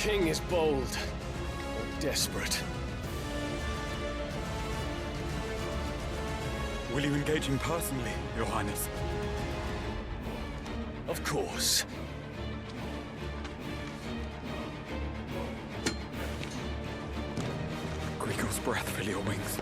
king is bold or desperate. Will you engage him personally, Your Highness? Of course. Greagor's breath fill your wings.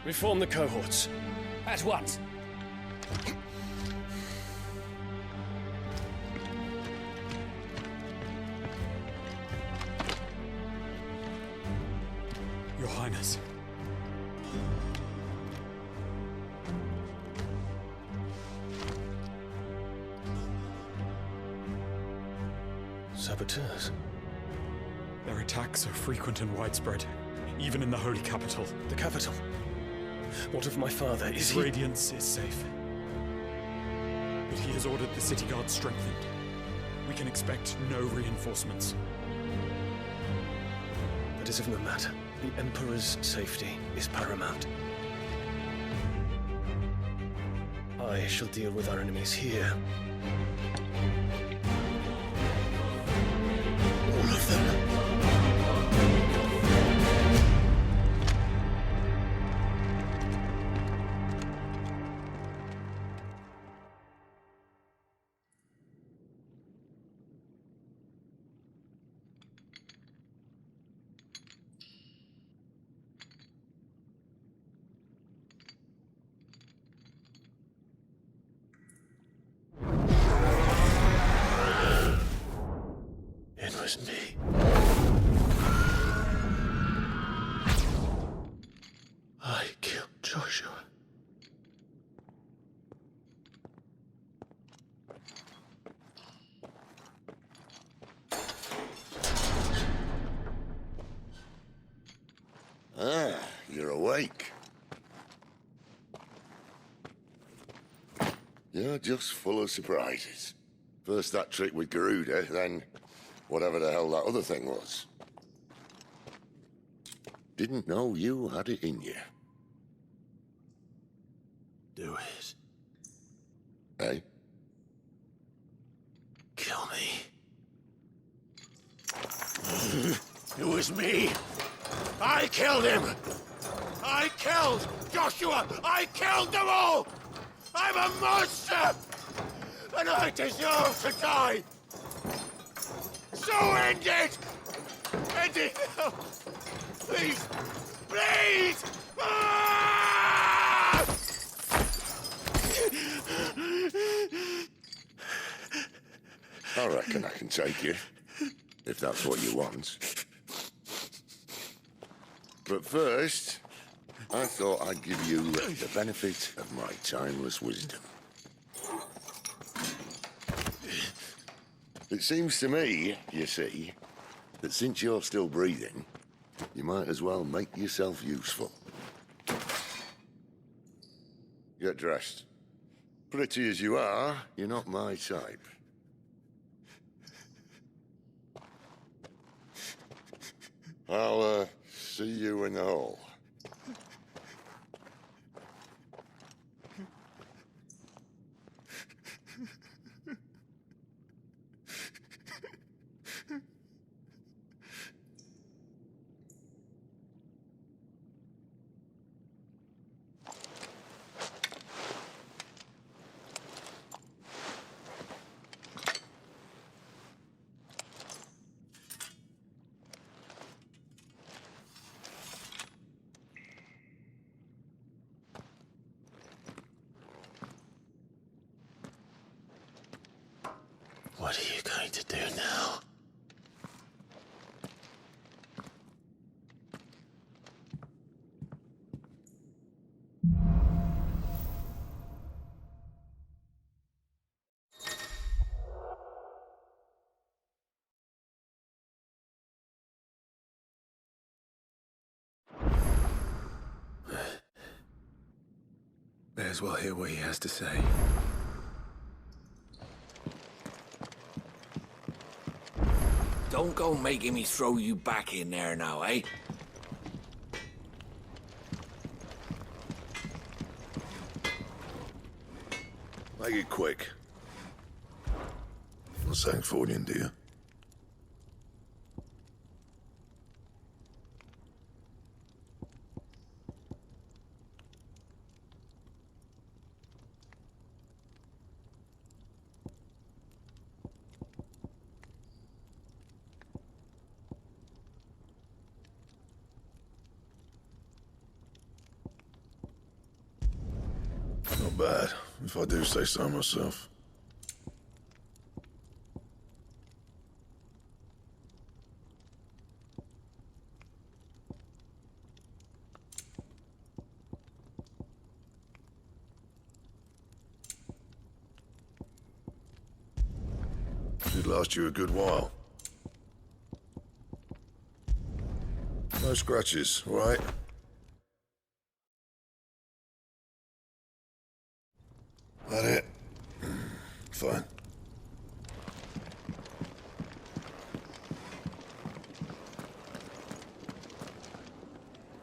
Reform the cohorts. At once. Your Highness. Saboteurs. Their attacks are frequent and widespread, even in the Holy Capital. The capital? What of my father? Is His he... radiance is safe. But he has ordered the city guard strengthened. We can expect no reinforcements. That is of no matter. The Emperor's safety is paramount. I shall deal with our enemies here. All of them. It was me. I killed Joshua. Ah, you're awake. You're just full of surprises. First that trick with Garuda, then whatever the hell that other thing was. Didn't know you had it in you. Do it. Eh? Kill me. It was me. I killed him. I killed Joshua. I killed them all. I'm a monster. And I deserve to die. So end it. End it now. Please. Please. Ah! I reckon I can take you, if that's what you want. But first, I thought I'd give you the benefit of my timeless wisdom. It seems to me, you see, that since you're still breathing, you might as well make yourself useful. Get dressed. Pretty as you are, you're not my type. I'll, see you in the hall. What are you going to do now? May as well hear what he has to say. Don't go making me throw you back in there now, eh? Make it quick. Not Sancfordian, do you? Not bad, if I do say so myself. Should last you a good while. No scratches, all right? That it? Fine.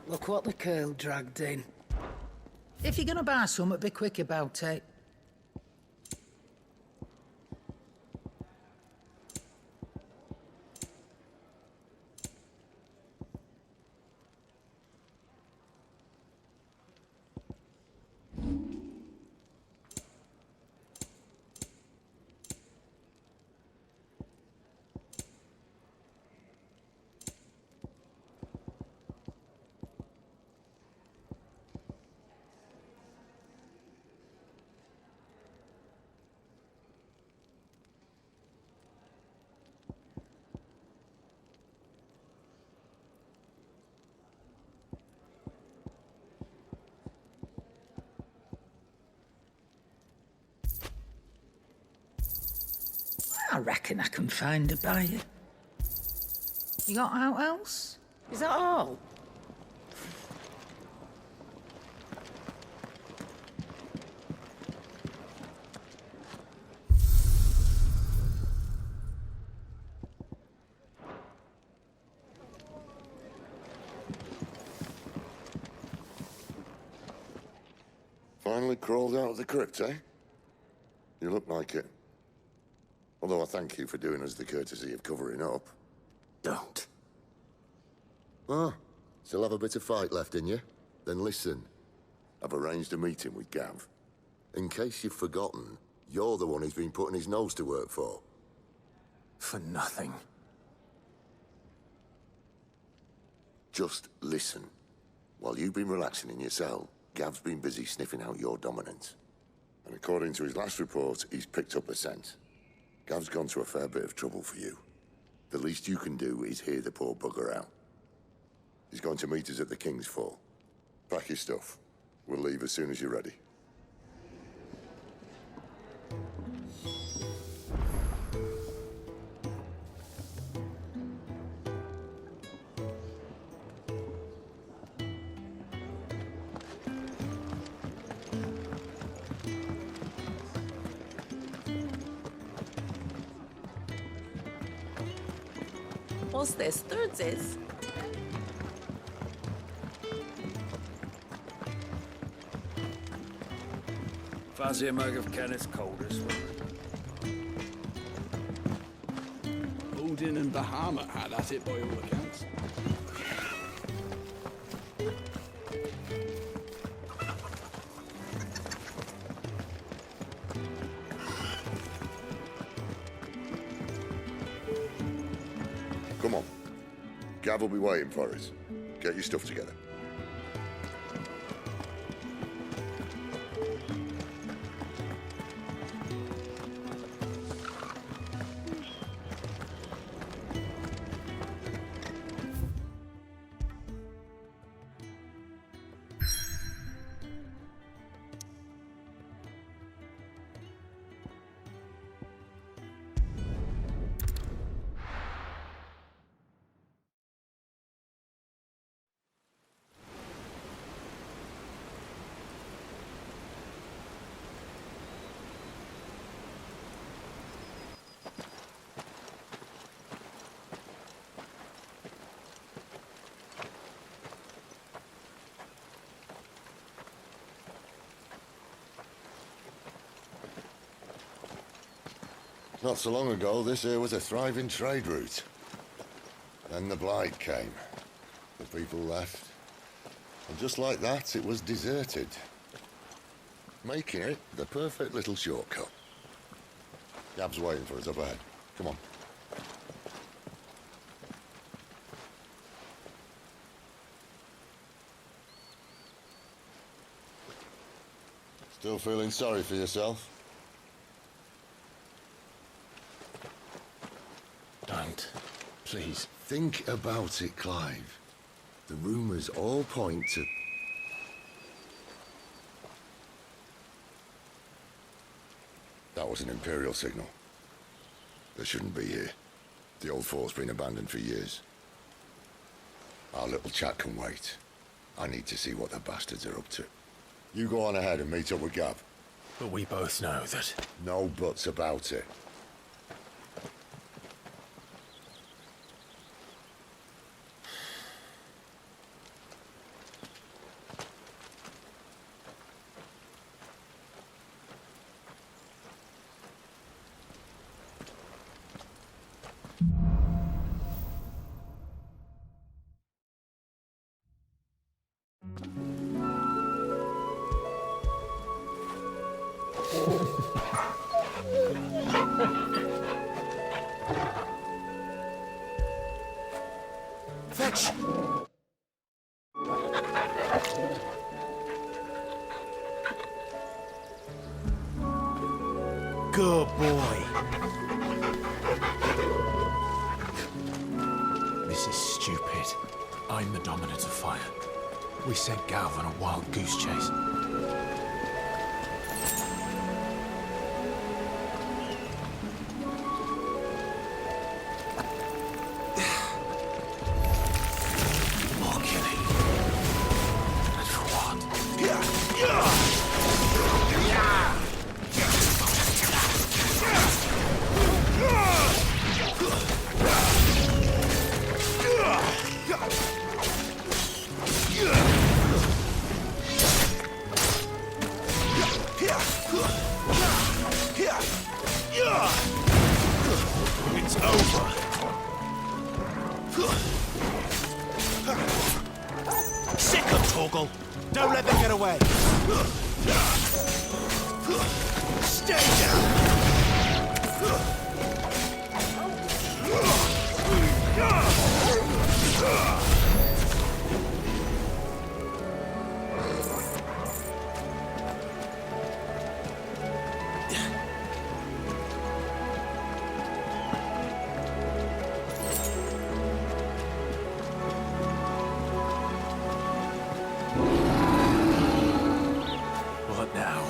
Look what the curl dragged in. If you're gonna buy something, be quick about it. I reckon I can find a buyer. You got out else? Is that all? Finally crawled out of the crypt, eh? You look like it. Although I thank you for doing us the courtesy of covering up. Don't. Ah, still have a bit of fight left in you? Then listen. I've arranged a meeting with Gav. In case you've forgotten, you're the one he's been putting his nose to work for. For nothing. Just listen. While you've been relaxing in your cell, Gav's been busy sniffing out your dominance. And according to his last report, he's picked up a scent. Gav's gone to a fair bit of trouble for you. The least you can do is hear the poor bugger out. He's going to meet us at the King's Fall. Pack your stuff. We'll leave as soon as you're ready. What's this? Thirds is? Fancy a mug of Kenneth's coldest one. Odin and Bahamut had at it by all accounts. Come on. Gav will be waiting for us. Get your stuff together. Not so long ago, this here was a thriving trade route. Then the Blight came. The people left. And just like that, it was deserted. Making it the perfect little shortcut. Gab's waiting for us up ahead. Come on. Still feeling sorry for yourself? Don't. Please. Think about it, Clive. The rumours all point to... That was an Imperial signal. They shouldn't be here. The old fort's been abandoned for years. Our little chat can wait. I need to see what the bastards are up to. You go on ahead and meet up with Gav. But we both know that... No buts about it. Fetch! Good boy. This is stupid. I'm the dominant of fire. We sent Gav on a wild goose chase. More killing. And for what? It's over. Sick of Torgal. Don't let them get away. Stay down. What now?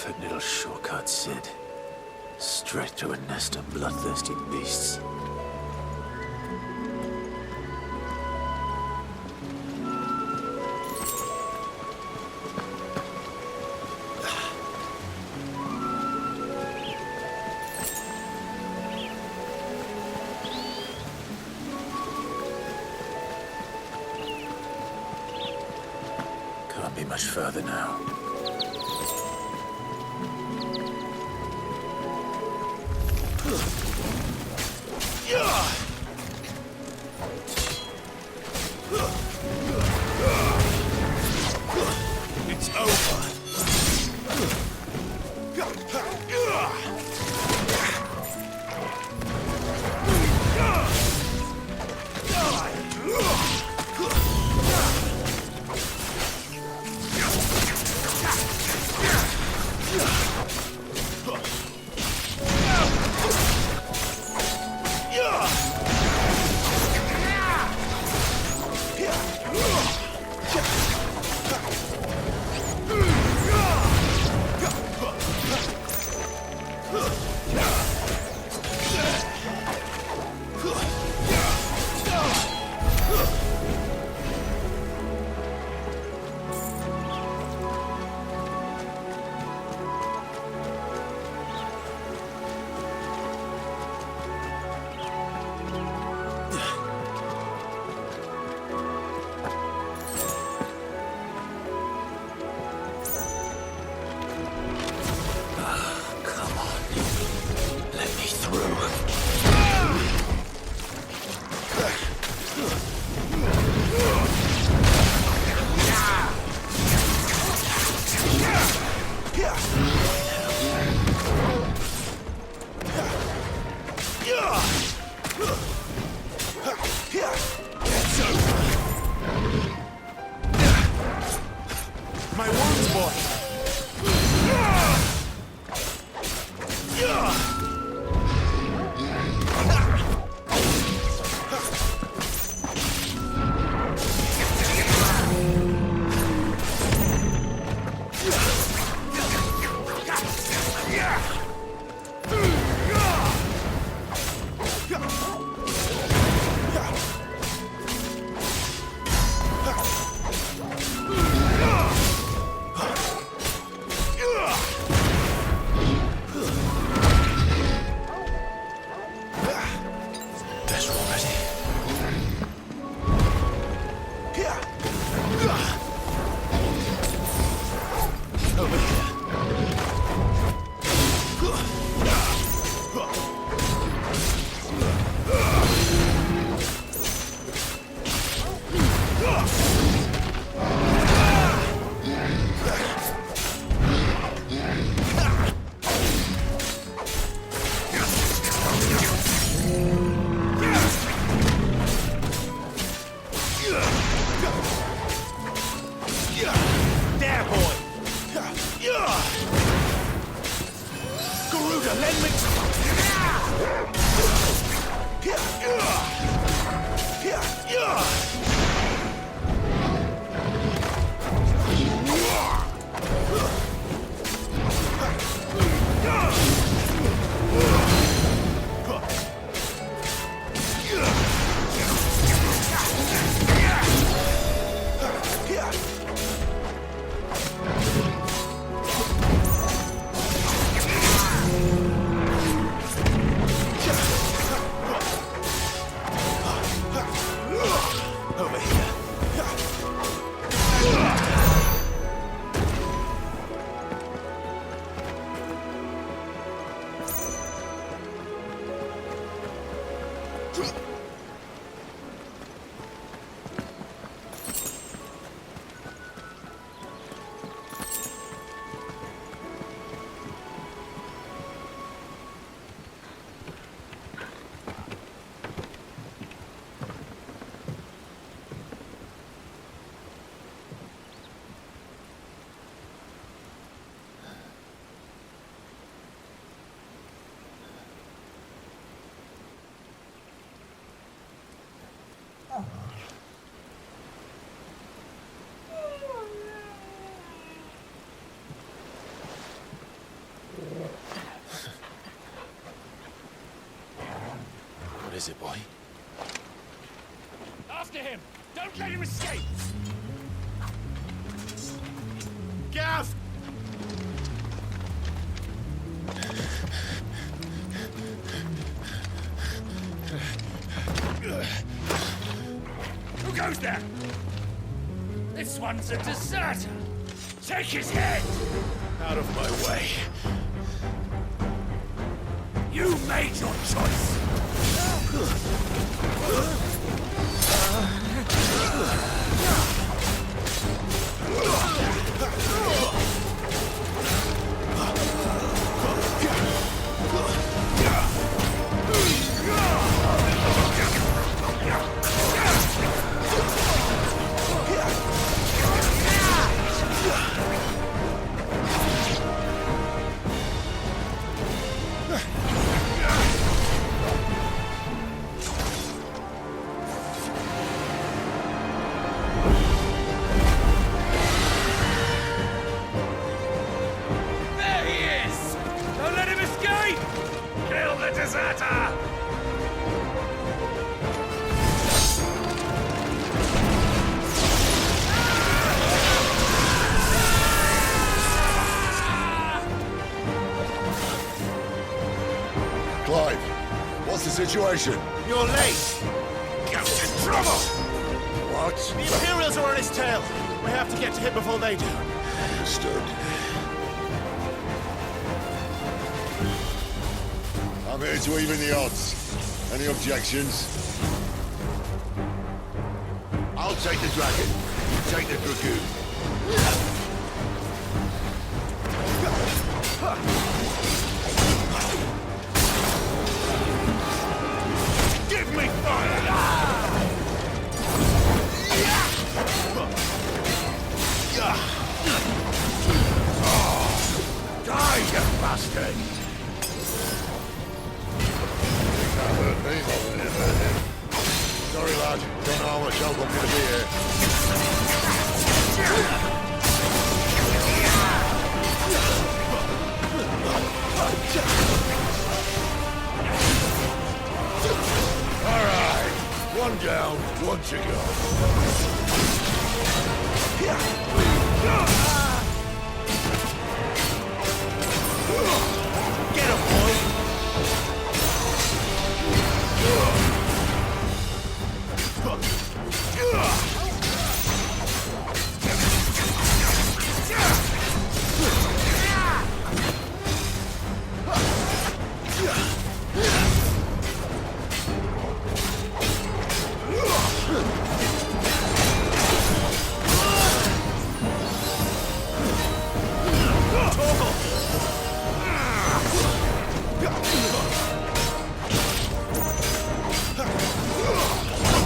perfect little shortcut, Sid. Straight to a nest of bloodthirsty beasts. Can't be much further now. It's over. My wounds, boy! is it, boy? After him! Don't let him escape! Gav! Who goes there? This one's a deserter! Take his head! Out of my way. You made your choice! There he is! Don't let him escape! Kill the deserter! Clive, what's the situation? You're late! Ghost in trouble! What? The Imperials are on his tail! We have to get to him before they do. Understood. I'm here to even the odds. Any objections? I'll take the dragon. You take the dragoon. Give me fire! Die, you bastard! That hurt me more than it hurt him. Sorry, lad. Don't know how much help I'm gonna be here. All right. One down, one to go. Get him, boy!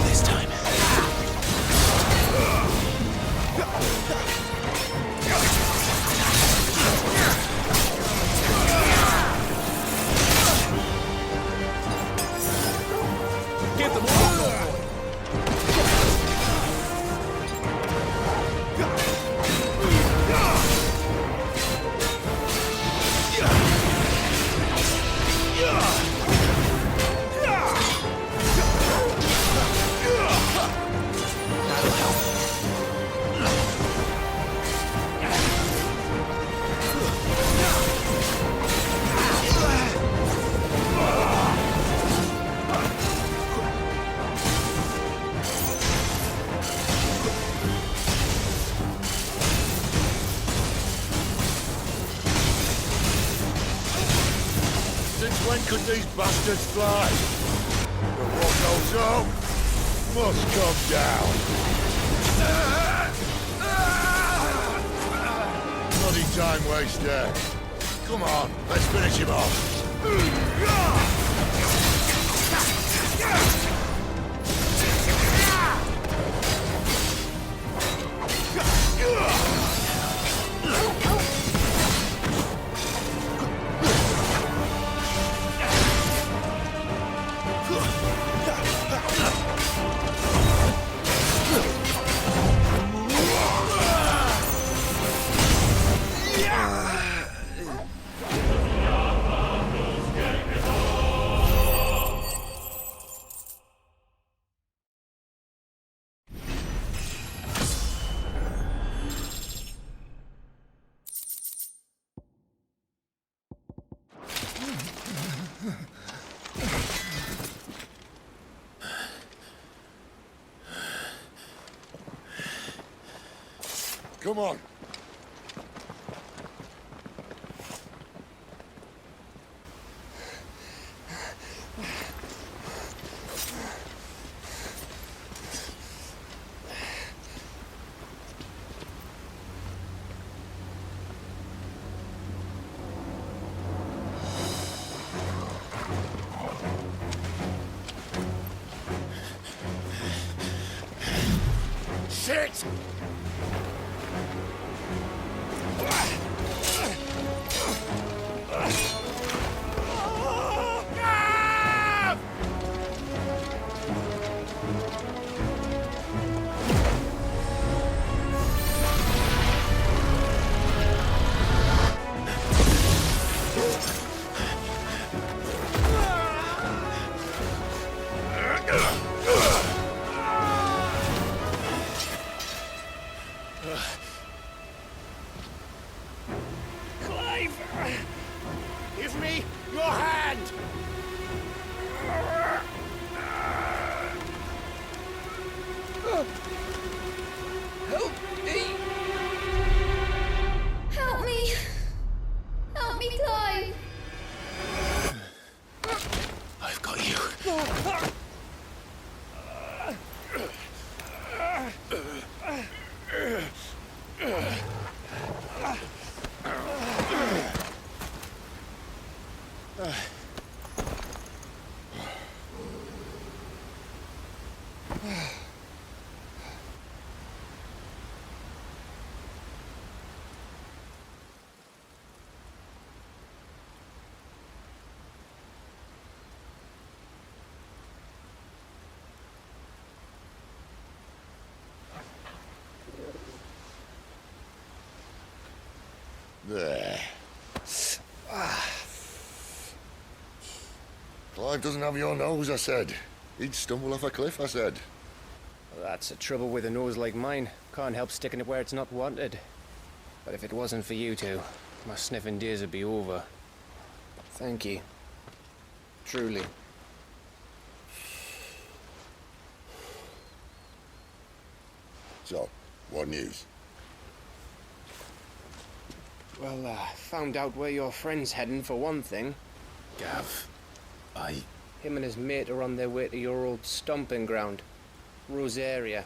This time. Give them all more. That'll help. Since when could these bastards fly? But what goes up must come down. Bloody time waster. Come on, let's finish him off. Come on. Shit! Give me your hand! Help me! Help me! Help me, Clive! I've got you. There. Clive doesn't have your nose, I said. He'd stumble off a cliff, I said. Well, that's the trouble with a nose like mine. Can't help sticking it where it's not wanted. But if it wasn't for you two, my sniffing days would be over. Thank you. Truly. So, what news? Well, found out where your friend's heading for one thing. Gav, Him and his mate are on their way to your old stomping ground, Rosaria.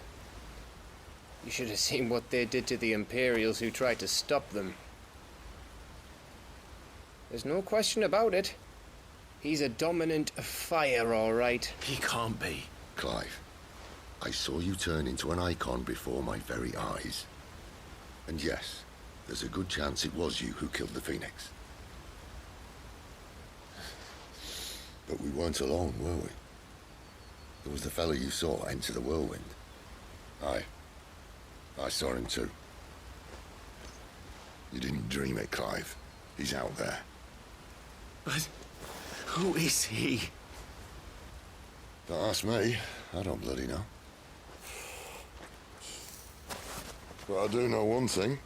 You should have seen what they did to the Imperials who tried to stop them. There's no question about it. He's a dominant fire, all right. he can't be. Clive, I saw you turn into an icon before my very eyes. And yes, there's a good chance it was you who killed the Phoenix. But we weren't alone, were we? There was the fellow you saw enter the whirlwind. I saw him too. You didn't dream it, Clive. He's out there. But who is he? Don't ask me. I don't bloody know. But I do know one thing.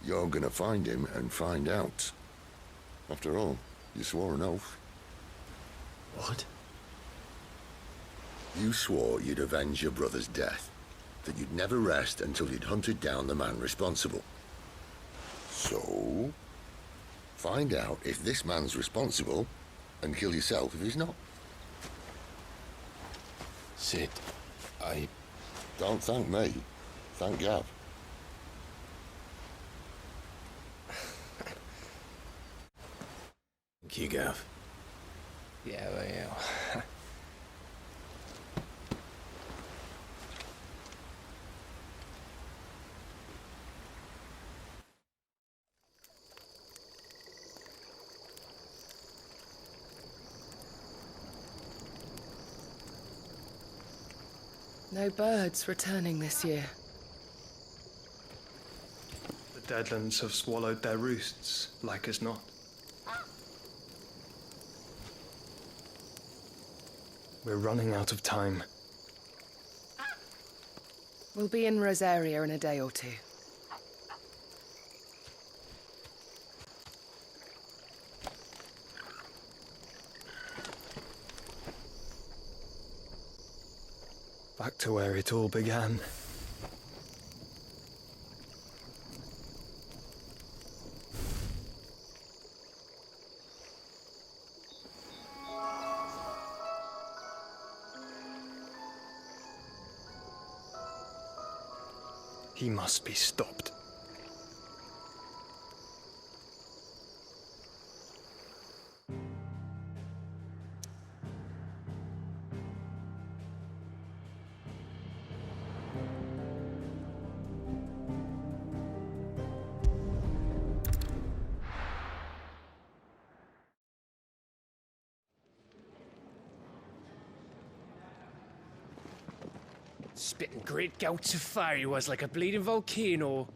You're gonna find him and find out. After all, you swore an oath. What? You swore you'd avenge your brother's death. That you'd never rest until you'd hunted down the man responsible. So, find out if this man's responsible and kill yourself if he's not. Sid, Don't thank me. Thank Gav. Thank you, Gav. Yeah, well, yeah. No birds returning this year. The Deadlands have swallowed their roosts, like as not. We're running out of time. We'll be in Rosaria in a day or two. Back to where it all began. He must be stopped. Spitting great gouts of fire he was, like a bleeding volcano.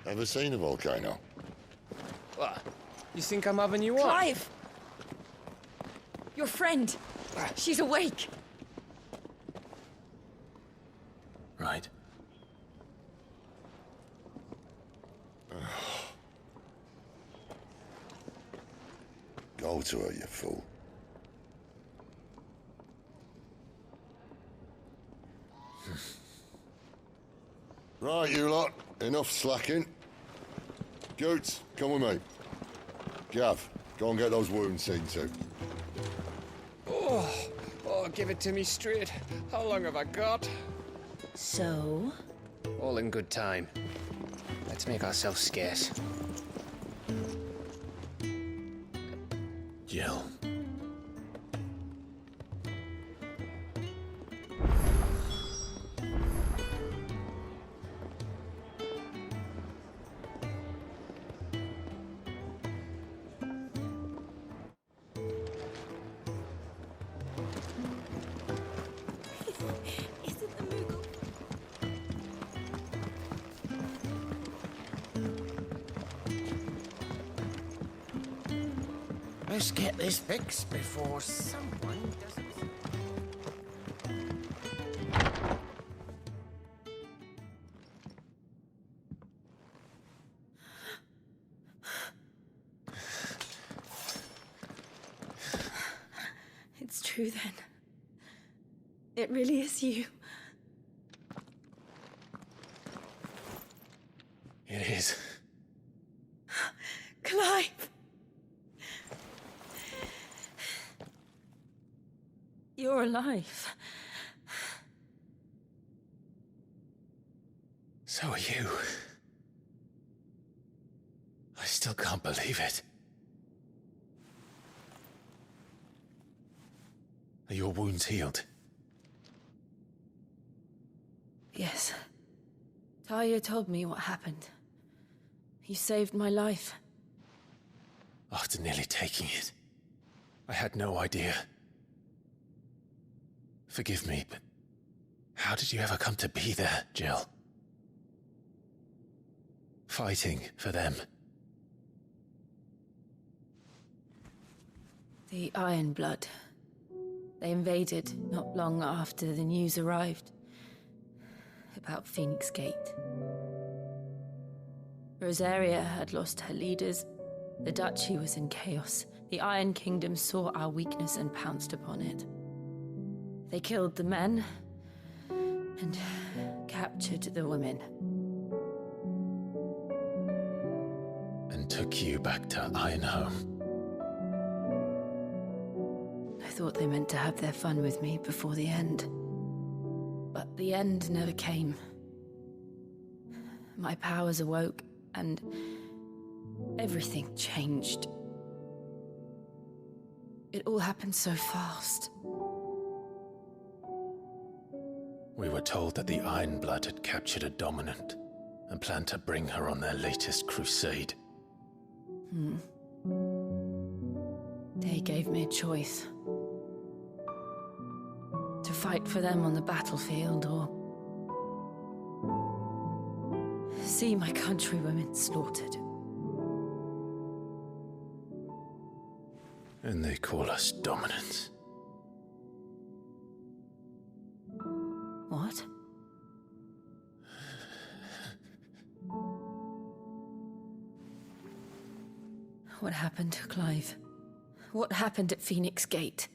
Ever seen a volcano? What? You think I'm having you on? Clive! Your friend. She's awake. Right. Go to her, you fool. Right, you lot. Enough slacking. Goots, come with me. Gav, go and get those wounds seen to. Oh, give it to me straight. How long have I got? So? All in good time. Let's make ourselves scarce. Jill. Let's get this fixed before someone doesn't... It's true then. It really is you. It is. Clive! You're alive. So are you. I still can't believe it. Are your wounds healed? Yes. Talia told me what happened. You saved my life. After nearly taking it, I had no idea. Forgive me, but how did you ever come to be there, Jill? Fighting for them. The Iron Blood. They invaded not long after the news arrived about Phoenix Gate. Rosaria had lost her leaders. The Duchy was in chaos. The Iron Kingdom saw our weakness and pounced upon it. They killed the men and captured the women. And took you back to Ironhome. I thought they meant to have their fun with me before the end. But the end never came. My powers awoke and everything changed. It all happened so fast. We were told that the Iron Blood had captured a dominant and planned to bring her on their latest crusade. They gave me a choice. To fight for them on the battlefield or see my countrywomen slaughtered. And they call us dominants. What? What happened to Clive? What happened at Phoenix Gate?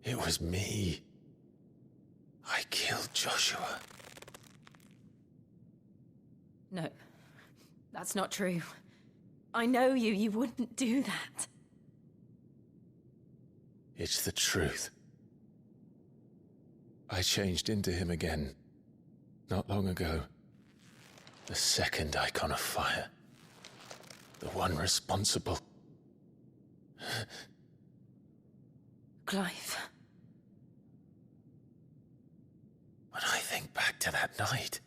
It was me. I killed Joshua. No, that's not true. I know you. You wouldn't do that. It's the truth. I changed into him again, not long ago. The second icon of fire. The one responsible. Clive. When I think back to that night...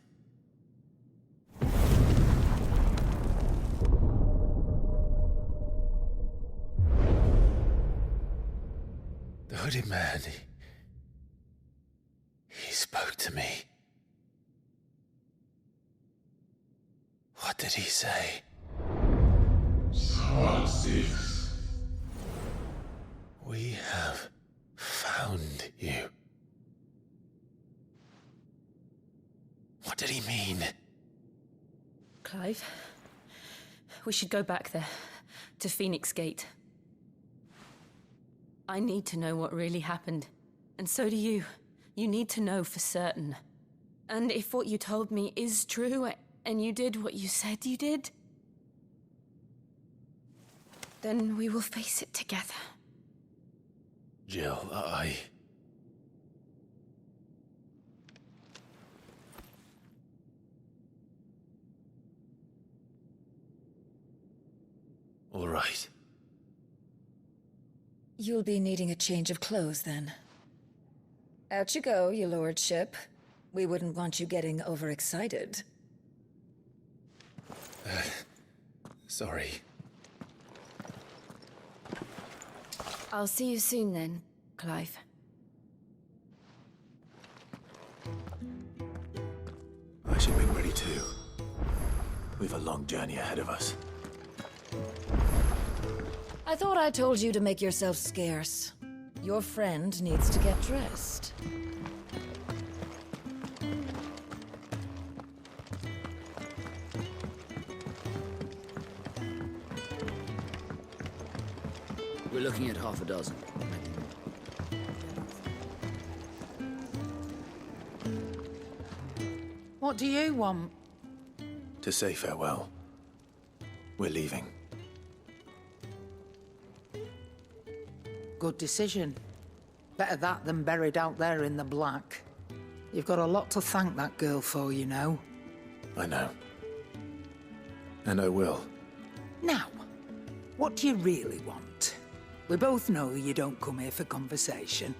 The hooded man, he spoke to me. What did he say? Psalm 6. We have found you. What did he mean? Clive, we should go back there, to Phoenix Gate. I need to know what really happened, and so do you. You need to know for certain. And if what you told me is true, and you did what you said you did, then we will face it together. Jill, All right. You'll be needing a change of clothes, then. Out you go, your lordship. We wouldn't want you getting overexcited. Sorry. I'll see you soon then, Clive. I should make ready too. We've a long journey ahead of us. I thought I told you to make yourself scarce. Your friend needs to get dressed. We're looking at half a dozen. What do you want? To say farewell. We're leaving. Good decision. Better that than buried out there in the black. You've got a lot to thank that girl for, you know. I know. And I will. Now, what do you really want? We both know you don't come here for conversation.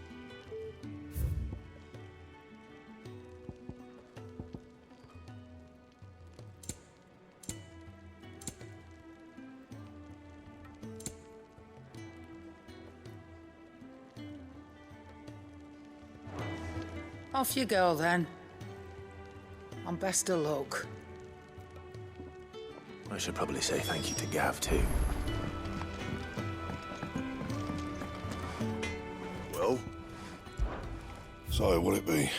Off you go, then. And best of luck. I should probably say thank you to Gav, too. Well? So, what'd it be?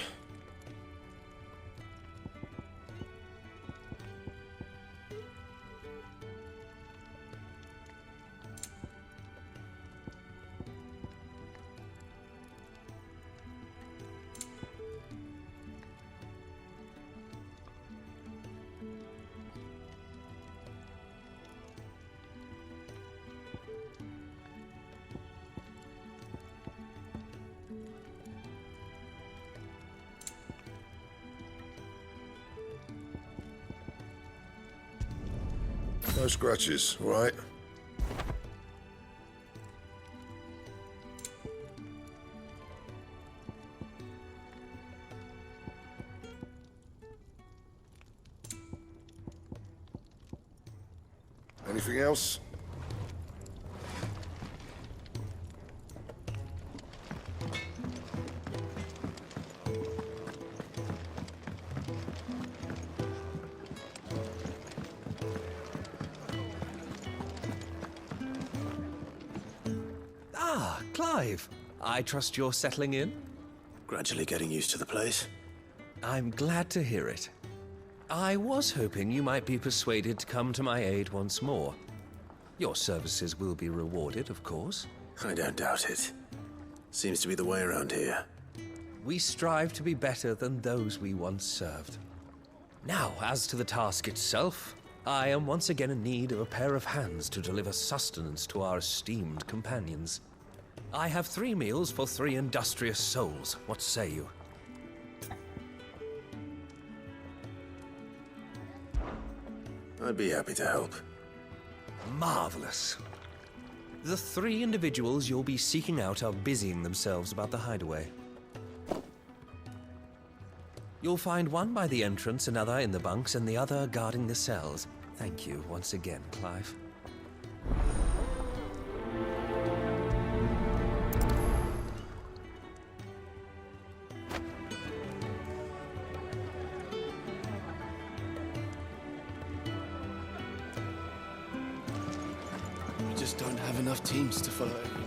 No scratches, all right? Anything else? Clive, I trust you're settling in? Gradually getting used to the place. I'm glad to hear it. I was hoping you might be persuaded to come to my aid once more. Your services will be rewarded, of course. I don't doubt it. Seems to be the way around here. We strive to be better than those we once served. Now, as to the task itself, I am once again in need of a pair of hands to deliver sustenance to our esteemed companions. I have 3 meals for 3 industrious souls. What say you? I'd be happy to help. Marvelous. The 3 individuals you'll be seeking out are busying themselves about the hideaway. You'll find one by the entrance, another in the bunks, and the other guarding the cells. Thank you once again, Clive. We just don't have enough teams to follow everything.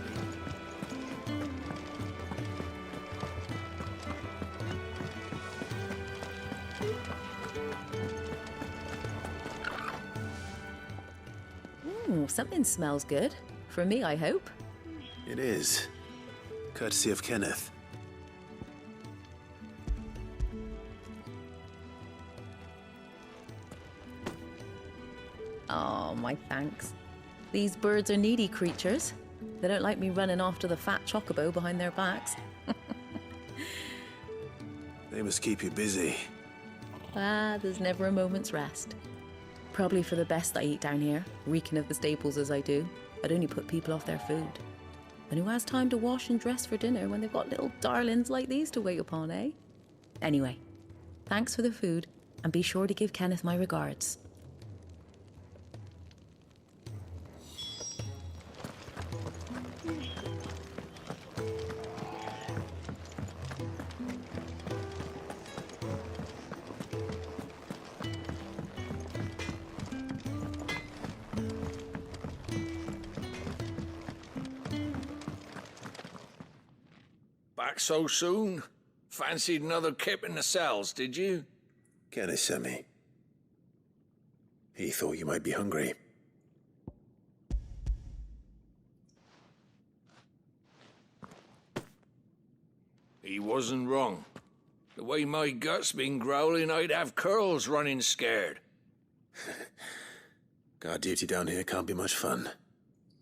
Something smells good. For me, I hope. It is. Courtesy of Kenneth. Oh, my thanks. These birds are needy creatures. They don't like me running after the fat chocobo behind their backs. They must keep you busy. There's never a moment's rest. Probably for the best I eat down here, reeking of the staples as I do. I'd only put people off their food. And who has time to wash and dress for dinner when they've got little darlings like these to wait upon, eh? Anyway, thanks for the food, and be sure to give Kenneth my regards. Back so soon? Fancied another kip in the cells, did you? Kenneth sent me. He thought you might be hungry. He wasn't wrong. The way my gut's been growling, I'd have curls running scared. Guard duty down here can't be much fun.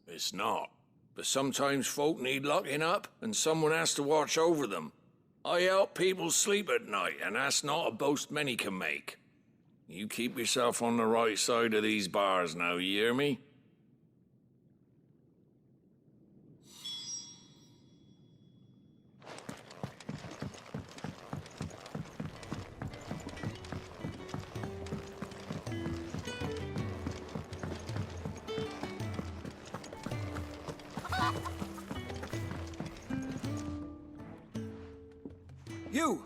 It's not. But sometimes folk need locking up, and someone has to watch over them. I help people sleep at night, and that's not a boast many can make. You keep yourself on the right side of these bars now, you hear me? You!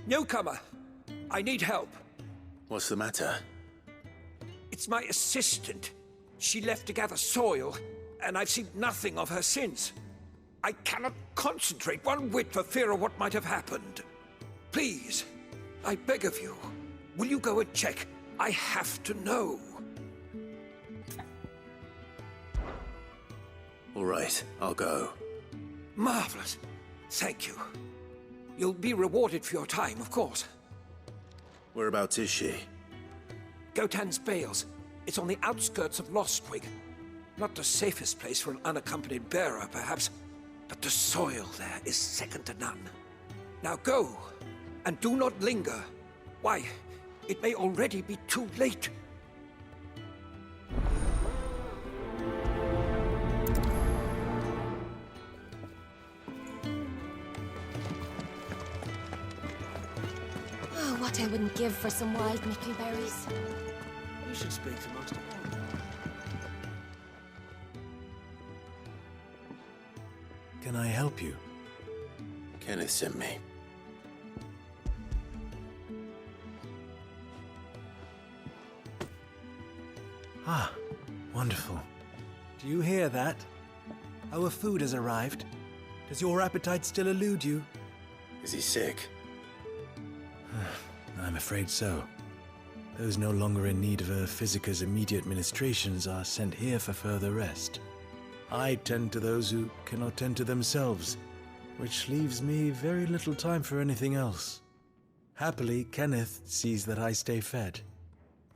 Newcomer! I need help. What's the matter? It's my assistant. She left to gather soil, and I've seen nothing of her since. I cannot concentrate one whit for fear of what might have happened. Please, I beg of you, will you go and check? I have to know. All right, I'll go. Marvelous. Thank you. You'll be rewarded for your time, of course. Whereabouts is she? Gotan's Bales. It's on the outskirts of Lostwig. Not the safest place for an unaccompanied bearer, perhaps, but the soil there is second to none. Now go, and do not linger. Why, it may already be too late. Oh, what I wouldn't give for some wild mickleberries. You should speak to Master Bond. Can I help you? Kenneth sent me. Ah, wonderful. Do you hear that? Our food has arrived. Does your appetite still elude you? Is he sick? I'm afraid so. Those no longer in need of a Physica's immediate ministrations are sent here for further rest. I tend to those who cannot tend to themselves, which leaves me very little time for anything else. Happily, Kenneth sees that I stay fed.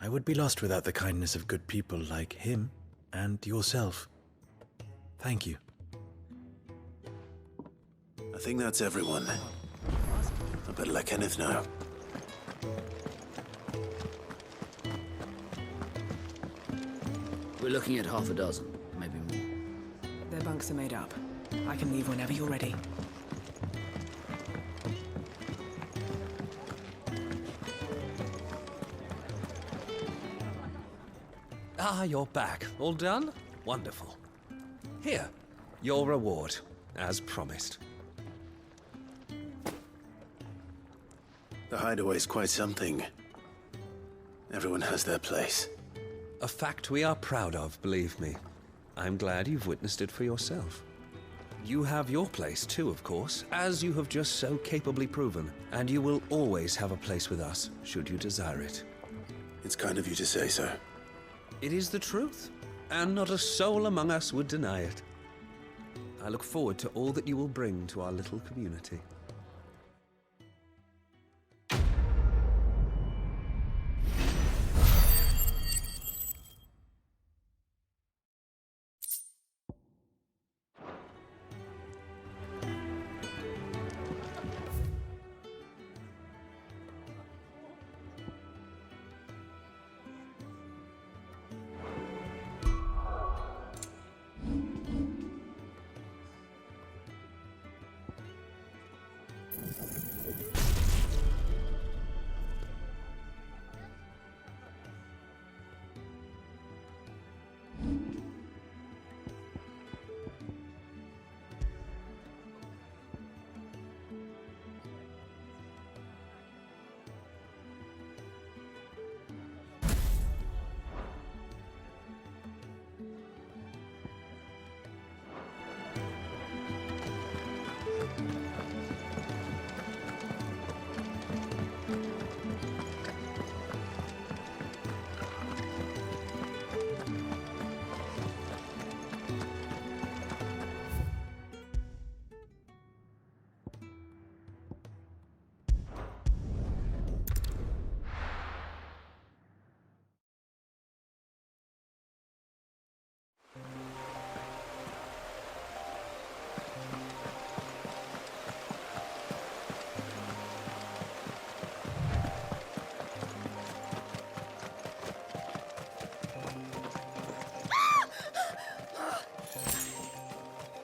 I would be lost without the kindness of good people like him and yourself. Thank you. think that's everyone. I better let Kenneth know. We're looking at half a dozen, maybe more. Their bunks are made up. I can leave whenever you're ready. Ah, you're back. All done? Wonderful. Here, your reward, as promised. The hideaway's quite something. Everyone has their place. A fact we are proud of, believe me. I'm glad you've witnessed it for yourself. You have your place too, of course, as you have just so capably proven, and you will always have a place with us, should you desire it. It's kind of you to say so. It is the truth, and not a soul among us would deny it. I look forward to all that you will bring to our little community.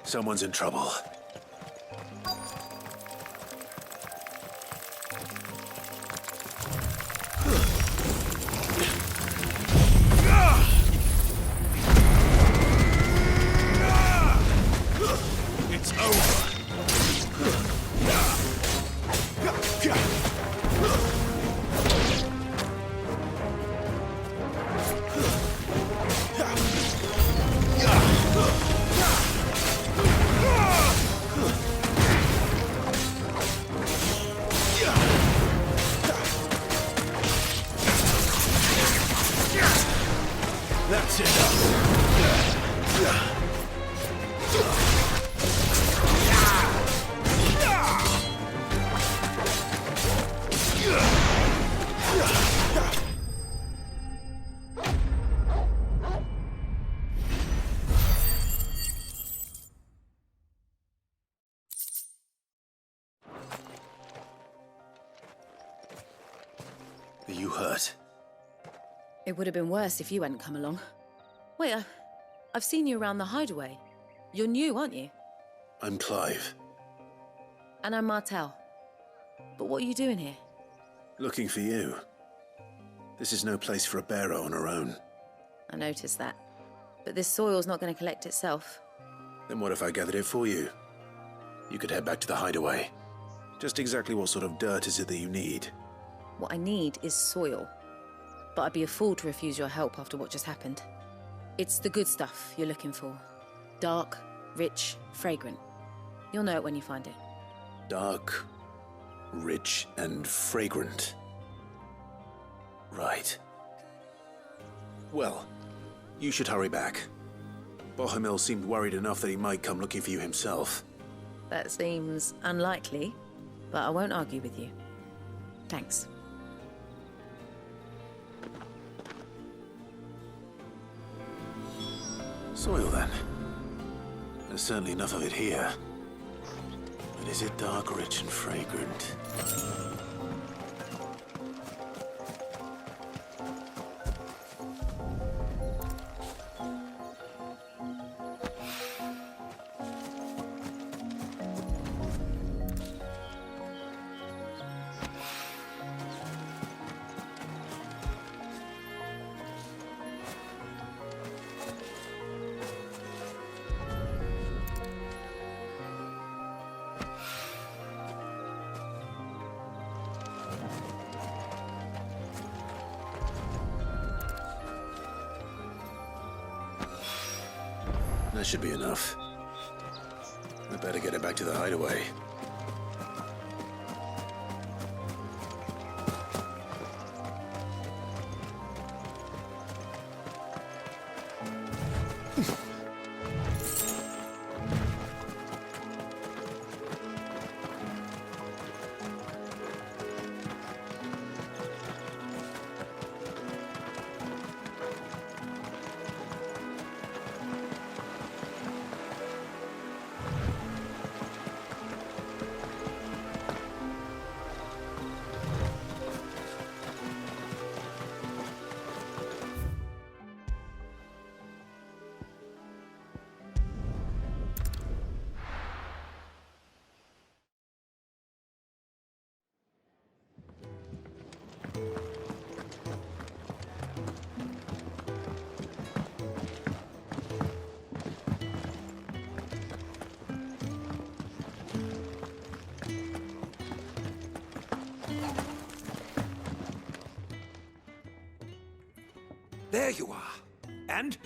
Someone's in trouble. It's over. That's it. Are you hurt? It would have been worse if you hadn't come along. Wait, I've seen you around the hideaway. You're new, aren't you? I'm Clive. And I'm Martel. But what are you doing here? Looking for you. This is no place for a bearer on her own. I noticed that. But this soil's not going to collect itself. Then what if I gathered it for you? You could head back to the hideaway. Just exactly what sort of dirt is it that you need? What I need is soil. But I'd be a fool to refuse your help after what just happened. It's the good stuff you're looking for. Dark, rich, fragrant. You'll know it when you find it. Dark, rich, and fragrant. Right. Well, you should hurry back. Bohemil seemed worried enough that he might come looking for you himself. That seems unlikely, but I won't argue with you. Thanks. Soil, then. There's certainly enough of it here. Is it dark, rich, and fragrant? That should be enough. I better get it back to the hideaway. There you are. And?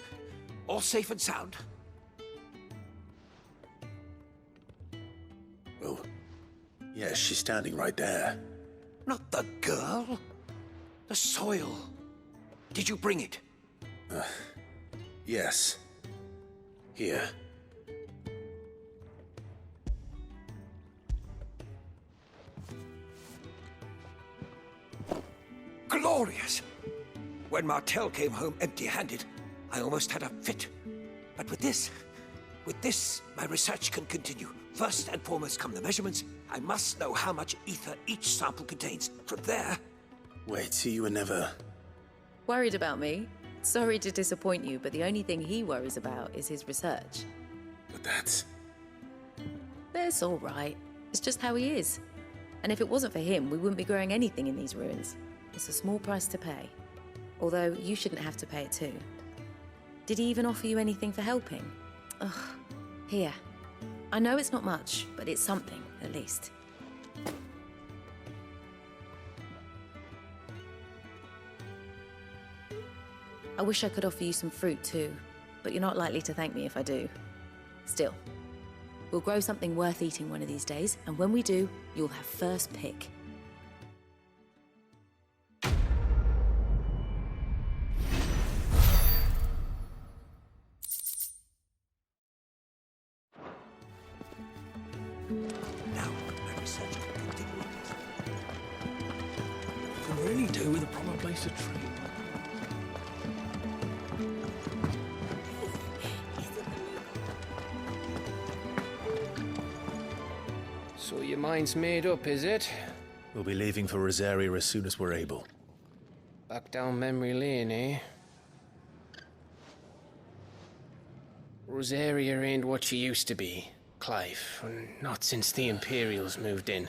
All safe and sound? Well, yes, she's standing right there. Not the girl. The soil. Did you bring it? Yes. Here. Glorious! When Martel came home empty-handed, I almost had a fit. But with this, my research can continue. First and foremost come the measurements. I must know how much ether each sample contains. From there... Wait, so you were never... Worried about me? Sorry to disappoint you, but the only thing he worries about is his research. But that's... That's all right. It's just how he is. And if it wasn't for him, we wouldn't be growing anything in these ruins. It's a small price to pay. Although, you shouldn't have to pay it too. Did he even offer you anything for helping? Ugh. Here. I know it's not much, but it's something, at least. I wish I could offer you some fruit too, but you're not likely to thank me if I do. Still, we'll grow something worth eating one of these days, and when we do, you'll have first pick. To trade. So your mind's made up, is it? We'll be leaving for Rosaria as soon as we're able. Back down memory lane, eh? Rosaria ain't what she used to be, Clive. Not since the Imperials moved in.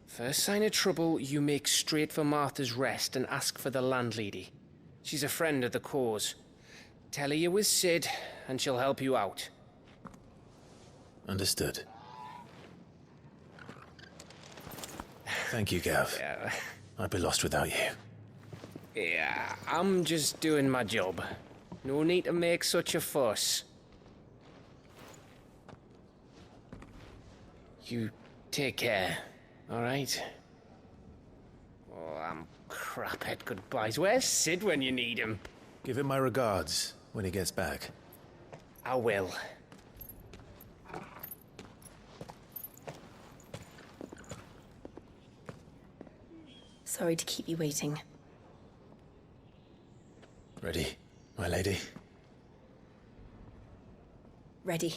First sign of trouble, you make straight for Martha's Rest and ask for the landlady. She's a friend of the cause. Tell her you're with Sid, and she'll help you out. Understood. Thank you, Gav. Yeah. I'd be lost without you. Yeah, I'm just doing my job. No need to make such a fuss. You take care. All right. Oh, I'm crap at goodbyes. Where's Sid when you need him? Give him my regards when he gets back. I will. Sorry to keep you waiting. Ready, my lady? Ready.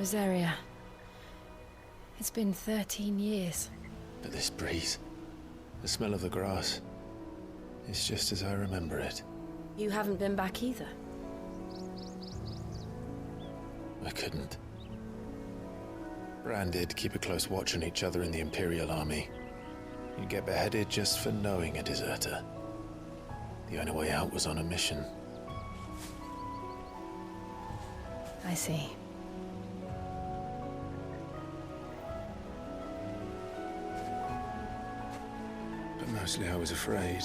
Rosaria. It's been 13 years. But this breeze, the smell of the grass, it's just as I remember it. You haven't been back either. I couldn't. Branded, keep a close watch on each other in the Imperial Army. You'd get beheaded just for knowing a deserter. The only way out was on a mission. I see. But mostly I was afraid.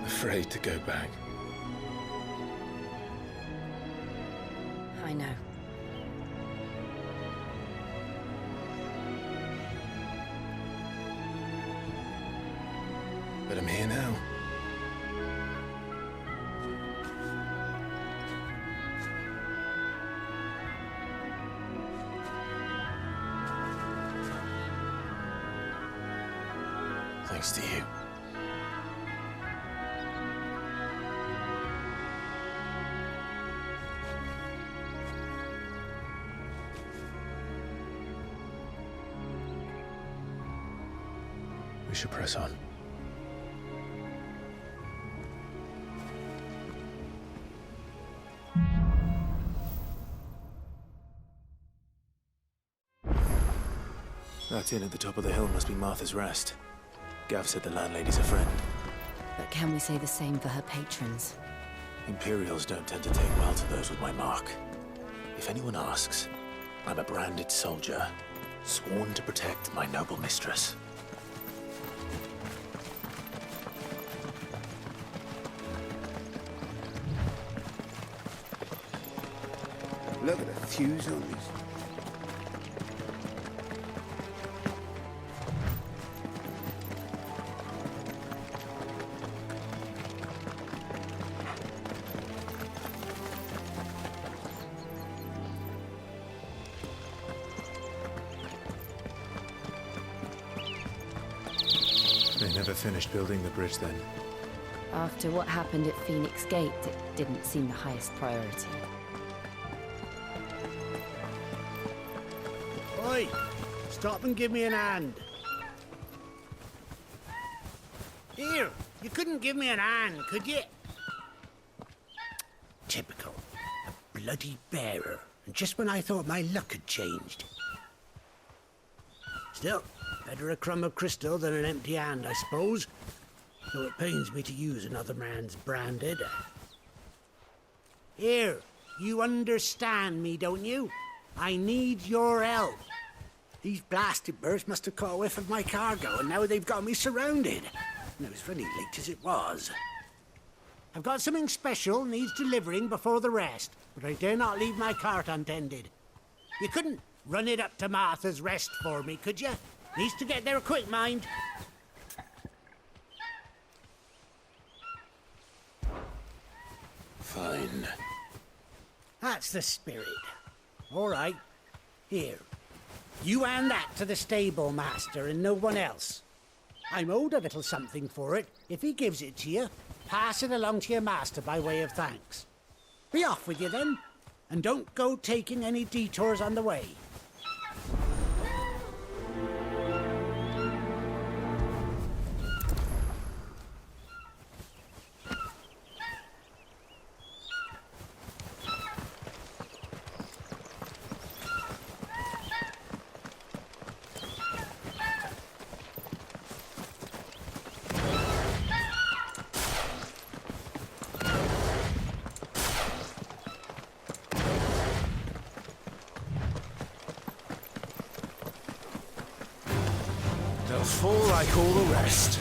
Afraid to go back. I know. But I'm here now. Thanks to you. We should press on. That inn at the top of the hill must be Martha's Rest. Gav said the landlady's a friend. But can we say the same for her patrons? Imperials don't tend to take well to those with my mark. If anyone asks, I'm a branded soldier, sworn to protect my noble mistress. Look at the fuse on these. They never finished building the bridge then. After what happened at Phoenix Gate, it didn't seem the highest priority. Oi! Stop and give me an hand. Here, you couldn't give me an hand, could you? Typical. A bloody bearer. And just when I thought my luck had changed. Still, better a crumb of crystal than an empty hand, I suppose. Though it pains me to use another man's branded. Here, you understand me, don't you? I need your help. These blasted birds must have caught a whiff of my cargo, and now they've got me surrounded. And it was very late as it was. I've got something special needs delivering before the rest, but I dare not leave my cart untended. You couldn't run it up to Martha's Rest for me, could you? Needs to get there quick, mind. Fine. That's the spirit. All right. Here. You hand that to the stable master and no one else. I'm owed a little something for it. If he gives it to you, pass it along to your master by way of thanks. Be off with you then, and don't go taking any detours on the way. They'll fall like all the rest.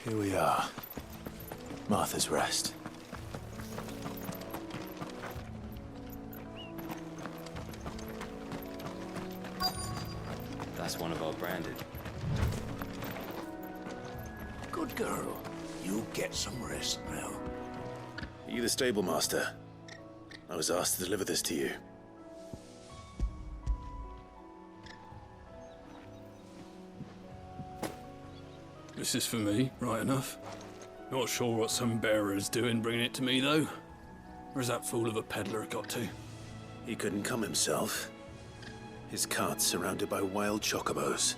Here we are. Martha's Rest. That's one of our branded. Good girl. You get some rest now. Are you the stable master? I was asked to deliver this to you. This is for me, right enough. Not sure what some bearer's doing bringing it to me, though. Where's that fool of a peddler got to? He couldn't come himself. His cart's surrounded by wild chocobos.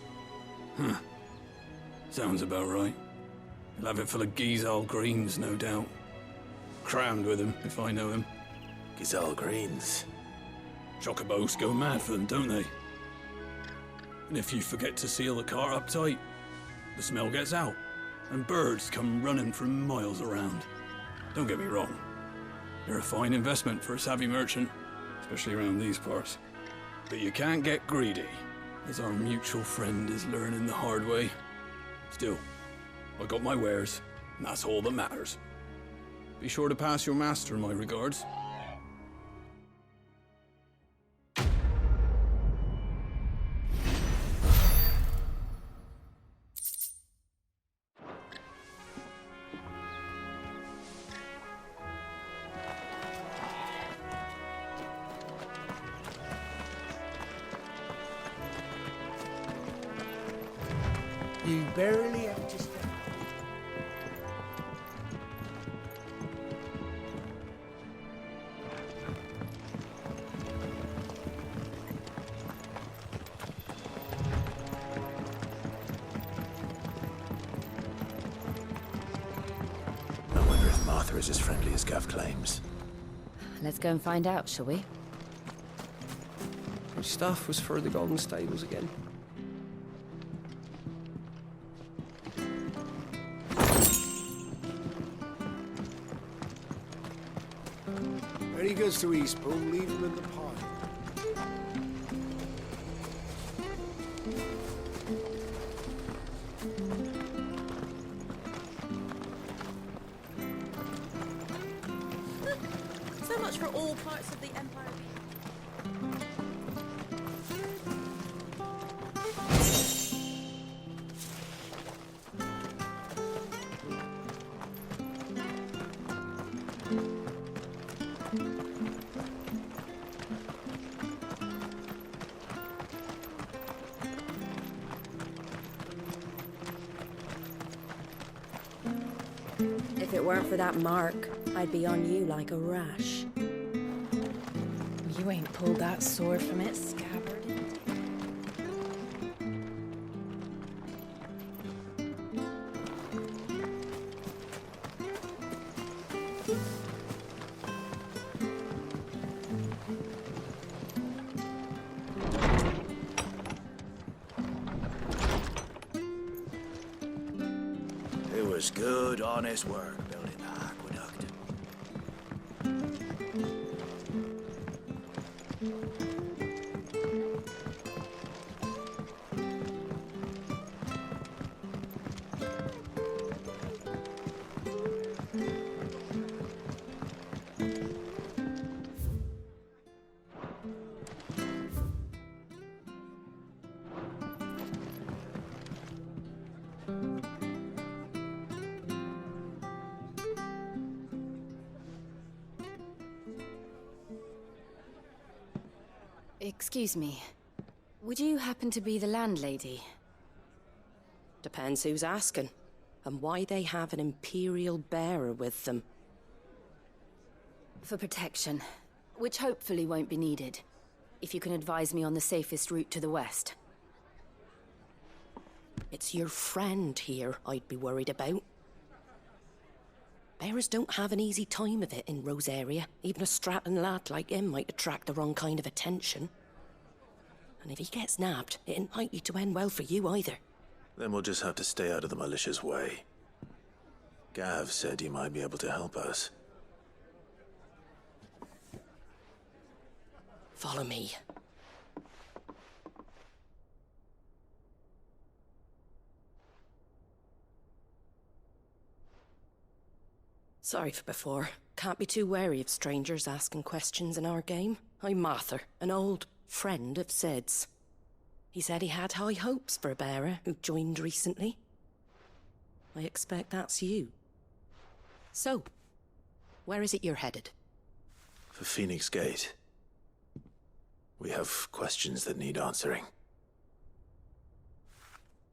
Sounds about right. He'll have it full of Gizal greens, no doubt. Crammed with him, if I know him. Gizal greens? Chocobos go mad for them, don't they? And if you forget to seal the cart up tight, the smell gets out, and birds come running from miles around. Don't get me wrong. They're a fine investment for a savvy merchant, especially around these parts. But you can't get greedy, as our mutual friend is learning the hard way. Still, I got my wares, and that's all that matters. Be sure to pass your master my regards. You barely have to step. I wonder if Martha is as friendly as Gav claims. Let's go and find out, shall we? Which stuff was for the Golden Stables again? When he goes to Eastbourne, leave him in the pile. So much for all parts of the Empire. If it weren't for that mark, I'd be on you like a rash. You ain't pulled that sword from its scabbard. It was good, honest work building the aqueduct. Excuse me. Would you happen to be the landlady? Depends who's asking, and why they have an Imperial bearer with them. For protection, which hopefully won't be needed. If you can advise me on the safest route to the west. It's your friend here I'd be worried about. Bearers don't have an easy time of it in Rosaria. Even a Stratton lad like him might attract the wrong kind of attention. And if he gets nabbed, it ain't likely to end well for you either. Then we'll just have to stay out of the militia's way. Gav said you might be able to help us. Follow me. Sorry for before. Can't be too wary of strangers asking questions in our game. I'm Martha, an old friend of Sid's. He said he had high hopes for a bearer who joined recently. I expect that's you. So, where is it you're headed? For Phoenix Gate. We have questions that need answering.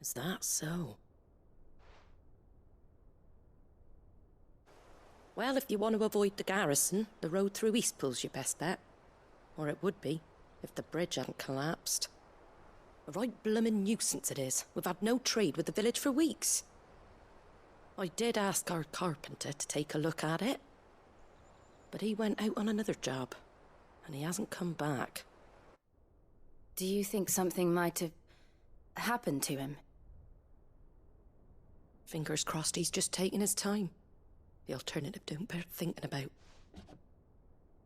Is that so? Well, if you want to avoid the garrison, the road through Eastpool's your best bet. Or it would be, if the bridge hadn't collapsed. A right bloomin' nuisance it is. We've had no trade with the village for weeks. I did ask our carpenter to take a look at it. But he went out on another job, and he hasn't come back. Do you think something might have happened to him? Fingers crossed he's just taking his time. The alternative don't bear thinking about.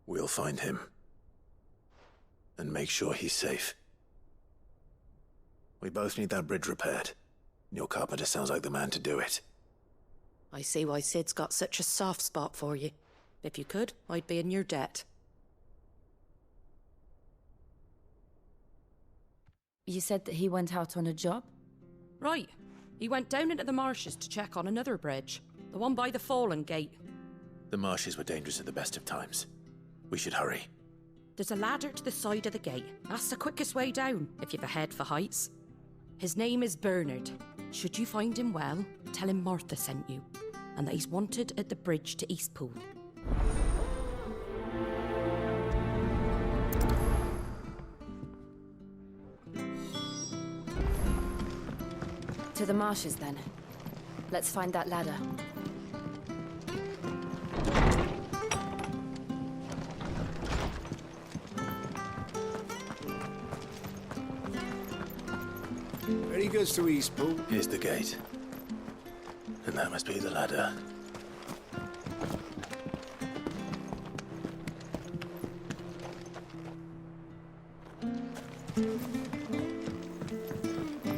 We'll find him. And make sure he's safe. We both need that bridge repaired. Your carpenter sounds like the man to do it. I see why Sid's got such a soft spot for you. If you could, I'd be in your debt. You said that he went out on a job? Right. He went down into the marshes to check on another bridge. The one by the Fallen Gate. The marshes were dangerous at the best of times. We should hurry. There's a ladder to the side of the gate. That's the quickest way down, if you've a head for heights. His name is Bernard. Should you find him well, tell him Martha sent you, and that he's wanted at the bridge to Eastpool. To the marshes, then. Let's find that ladder. Where he goes to Eastpool? Here's the gate. And that must be the ladder.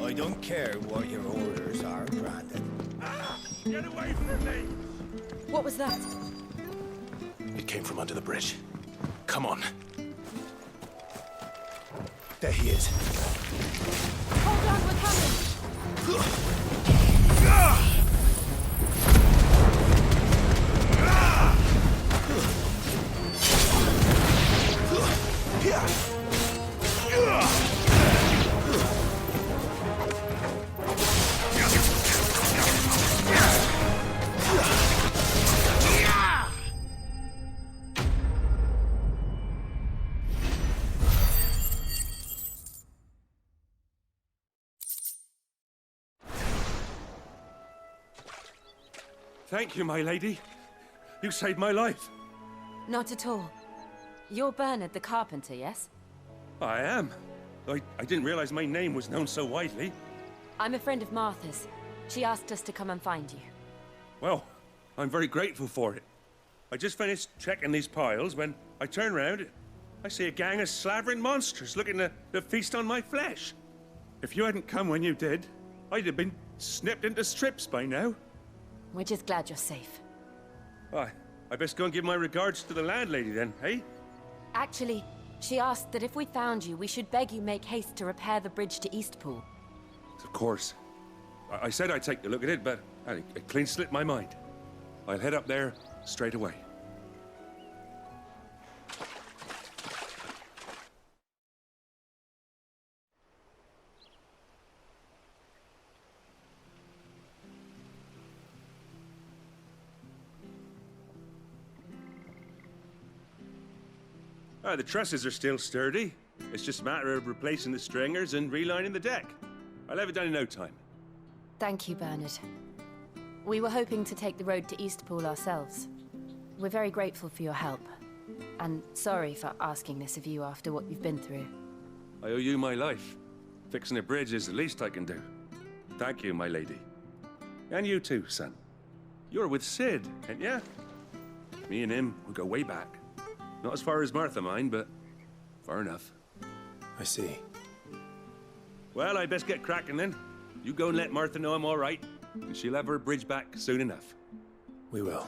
I don't care what your orders are, Brandon. Get away from me! What was that? It came from under the bridge. Come on. There he is. Hold on, we're coming! Thank you, my lady. You saved my life. Not at all. You're Bernard the carpenter, yes? I am. I didn't realize my name was known so widely. I'm a friend of Martha's. She asked us to come and find you. Well, I'm very grateful for it. I just finished checking these piles when I turn around. I see a gang of slavering monsters looking to feast on my flesh. If you hadn't come when you did, I'd have been snipped into strips by now. We're just glad you're safe. I best go and give my regards to the landlady then, hey? Actually, she asked that if we found you, we should beg you make haste to repair the bridge to Eastpool. Of course. I said I'd take a look at it, but it clean slipped my mind. I'll head up there straight away. The trusses are still sturdy. It's just a matter of replacing the stringers and relining the deck. I'll have it done in no time. Thank you, Bernard. We were hoping to take the road to Eastpool ourselves. We're very grateful for your help. And sorry for asking this of you after what you've been through. I owe you my life. Fixing a bridge is the least I can do. Thank you, my lady. And you too, son. You're with Sid, ain't ya? Me and him, we go way back. Not as far as Martha, mind, but far enough. I see. Well, I best get cracking then. You go and let Martha know I'm all right, and she'll have her bridge back soon enough. We will.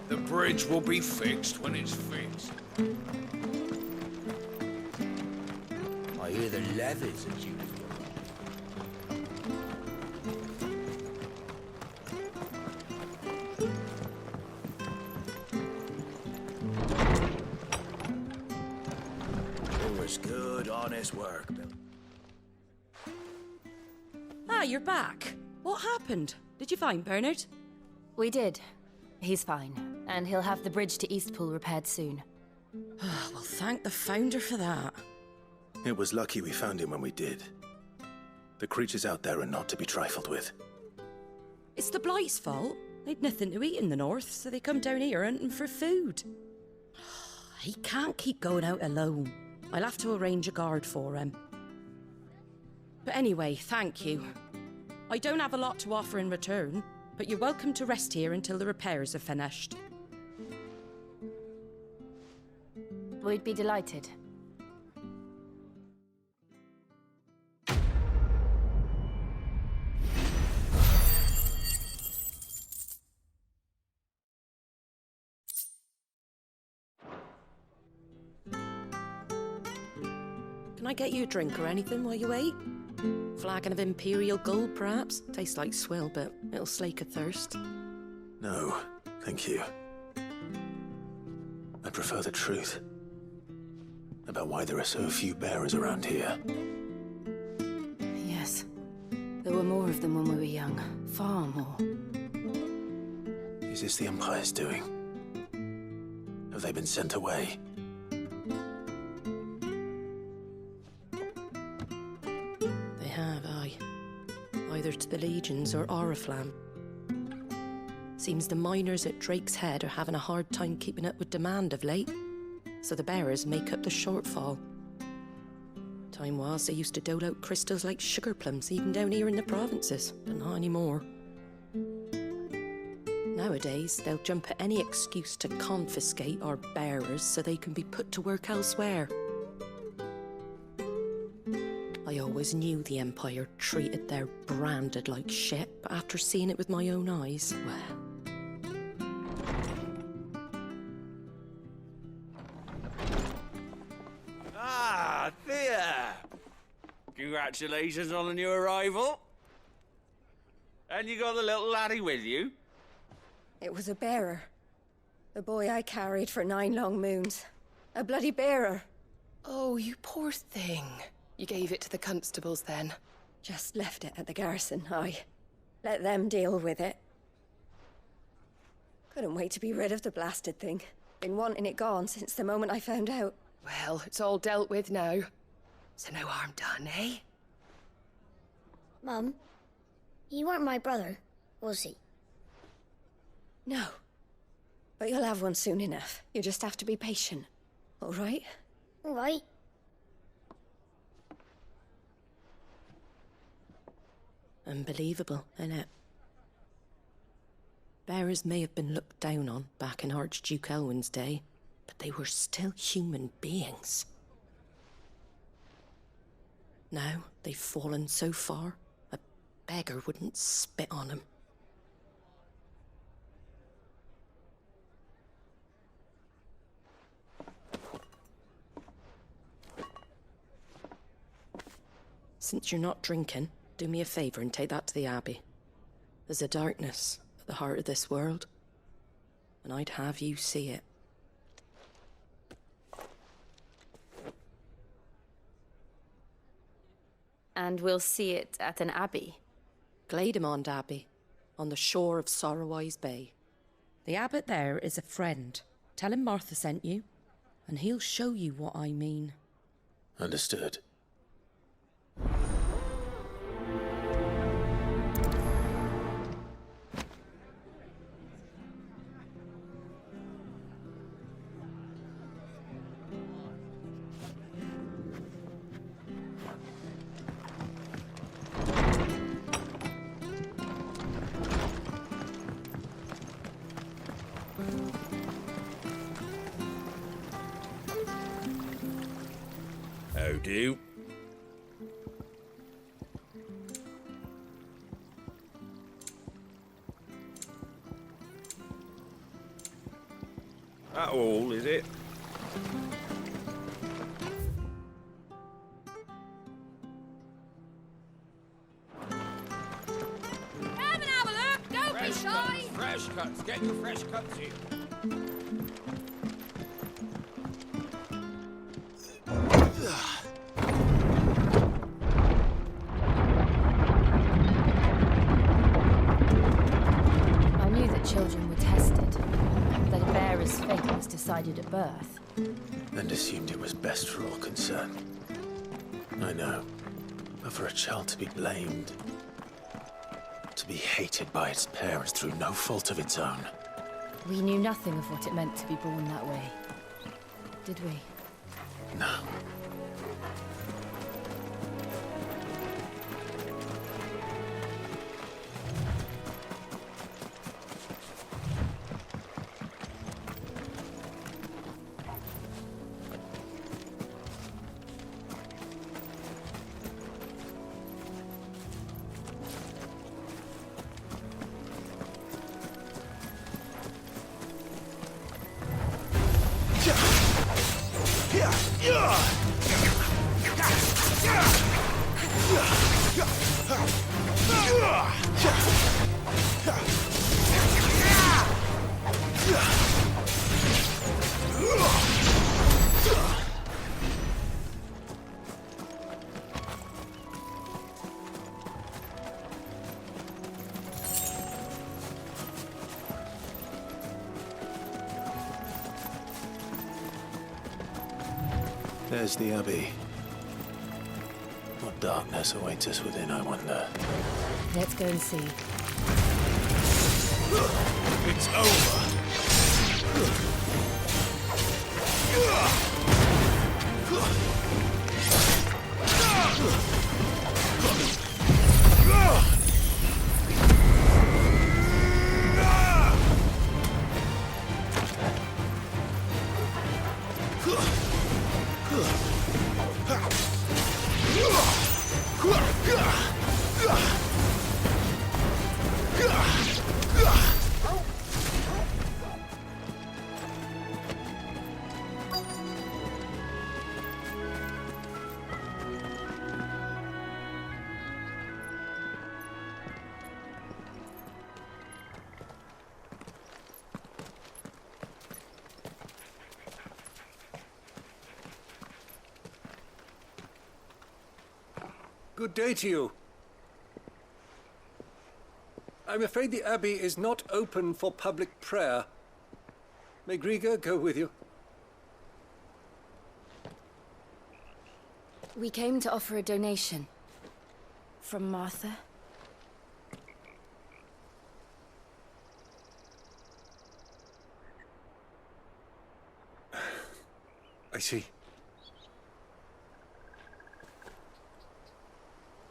The bridge will be fixed when it's fixed. I hear the levies are due. Always good, honest work. Ah, you're back. What happened? Did you find Bernard? We did. He's fine, and he'll have the bridge to Eastpool repaired soon. Well, thank the Founder for that. It was lucky we found him when we did. The creatures out there are not to be trifled with. It's the Blight's fault. They'd nothing to eat in the north, so they come down here hunting for food. He can't keep going out alone. I'll have to arrange a guard for him. But anyway, thank you. I don't have a lot to offer in return, but you're welcome to rest here until the repairs are finished. We'd be delighted. Can I get you a drink or anything while you wait? Flagon of Imperial Gold, perhaps? Tastes like swill, but it'll slake a thirst. No, thank you. I prefer the truth. About why there are so few bearers around here. Yes. There were more of them when we were young. Far more. Is this the Empire's doing? Have they been sent away? They have, aye. Either to the Legions or Oriflamme. Seems the miners at Drake's Head are having a hard time keeping up with demand of late, so the bearers make up the shortfall. Time was they used to dole out crystals like sugar plums even down here in the provinces, but not anymore. Nowadays, they'll jump at any excuse to confiscate our bearers so they can be put to work elsewhere. I always knew the Empire treated their branded like shit, but after seeing it with my own eyes, well... Ah, Thea! Congratulations on the new arrival. And you got the little laddie with you? It was a bearer. The boy I carried for 9 long moons. A bloody bearer. Oh, you poor thing. You gave it to the constables then? Just left it at the garrison, aye. Let them deal with it. Couldn't wait to be rid of the blasted thing. Been wanting it gone since the moment I found out. Well, it's all dealt with now. So no harm done, eh? Mum, he weren't my brother, was he? No. But you'll have one soon enough. You just have to be patient. All right? All right. Unbelievable, innit? Bearers may have been looked down on back in Archduke Elwin's day, but they were still human beings. Now they've fallen so far, a beggar wouldn't spit on them. Since you're not drinking, do me a favour and take that to the Abbey. There's a darkness at the heart of this world, and I'd have you see it. And we'll see it at an abbey. Glademond Abbey, on the shore of Sorrowise Bay. The abbot there is a friend. Tell him Martha sent you, and he'll show you what I mean. Understood. How do? That all, is it? Come and have a look! Don't be shy! Fresh cuts. Get your fresh cuts here. I knew that children were tested, that a bearer's fate was decided at birth. And assumed it was best for all concerned. I know. But for a child to be blamed, to be hated by its parents through no fault of its own. We knew nothing of what it meant to be born that way, did we? No. There's the Abbey. What darkness awaits us within, I wonder. Let's go and see. It's over! Good day to you. I'm afraid the Abbey is not open for public prayer. May Griga go with you? We came to offer a donation. From Martha. I see.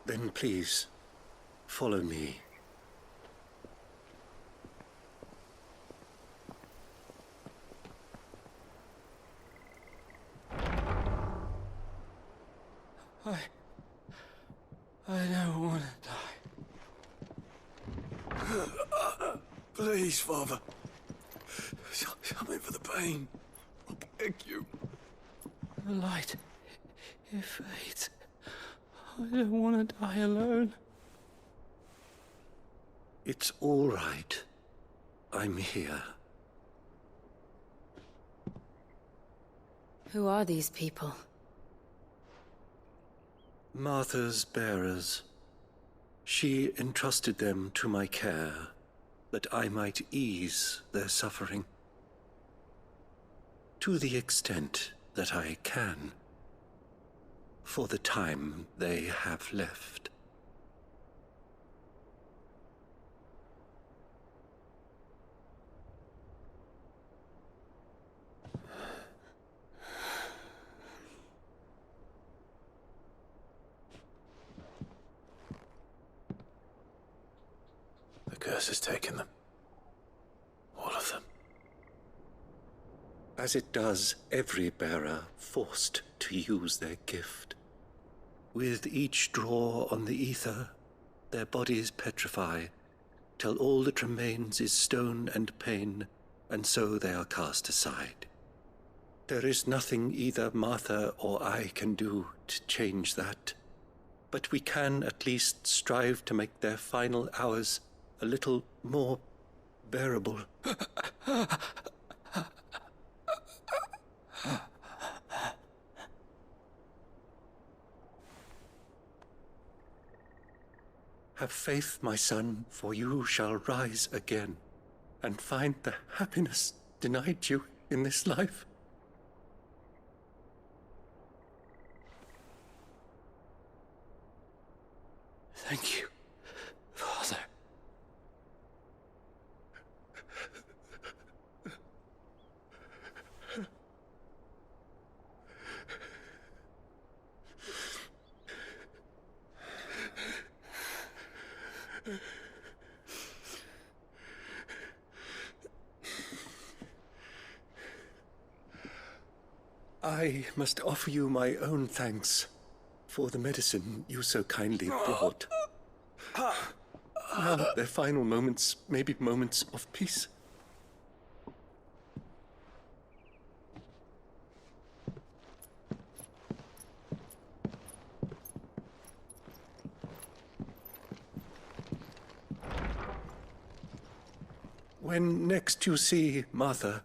Then please, follow me. I don't want to die. Please, Father. Something for the pain. I beg you. The light, it fades. I don't want to die alone. It's all right. I'm here. Who are these people? Martha's bearers. She entrusted them to my care, that I might ease their suffering. To the extent that I can, for the time they have left. The curse has taken them. All of them. As it does every bearer forced to use their gift. With each draw on the ether, their bodies petrify, till all that remains is stone and pain, and so they are cast aside. There is nothing either Martha or I can do to change that, but we can at least strive to make their final hours a little more bearable. Have faith, my son, for you shall rise again, and find the happiness denied you in this life. Thank you, Father. I must offer you my own thanks for the medicine you so kindly brought. Now their final moments may be moments of peace. When next you see Martha,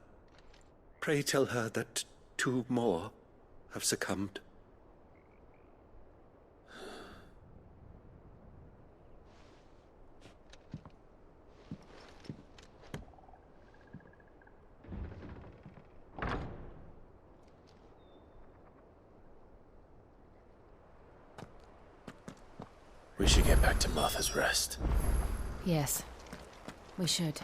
pray tell her that 2 more have succumbed. We should get back to Martha's Rest. Yes, we should.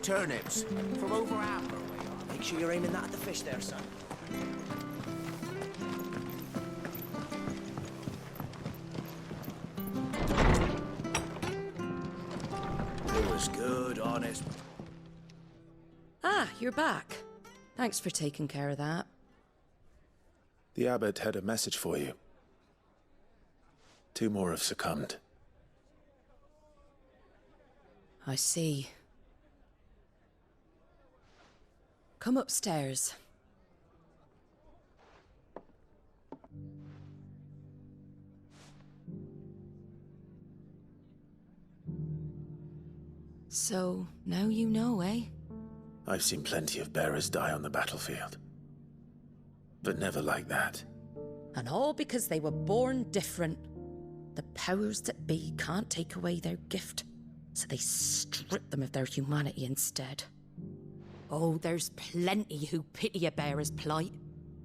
turnips. From over Amber. Make sure you're aiming that at the fish there, son. It was good, honest. Ah, you're back. Thanks for taking care of that. The abbot had a message for you. 2 more have succumbed. I see. Come upstairs. So, now you know, eh? I've seen plenty of bearers die on the battlefield. But never like that. And all because they were born different. The powers that be can't take away their gift, so they strip them of their humanity instead. Oh, there's plenty who pity a bearer's plight.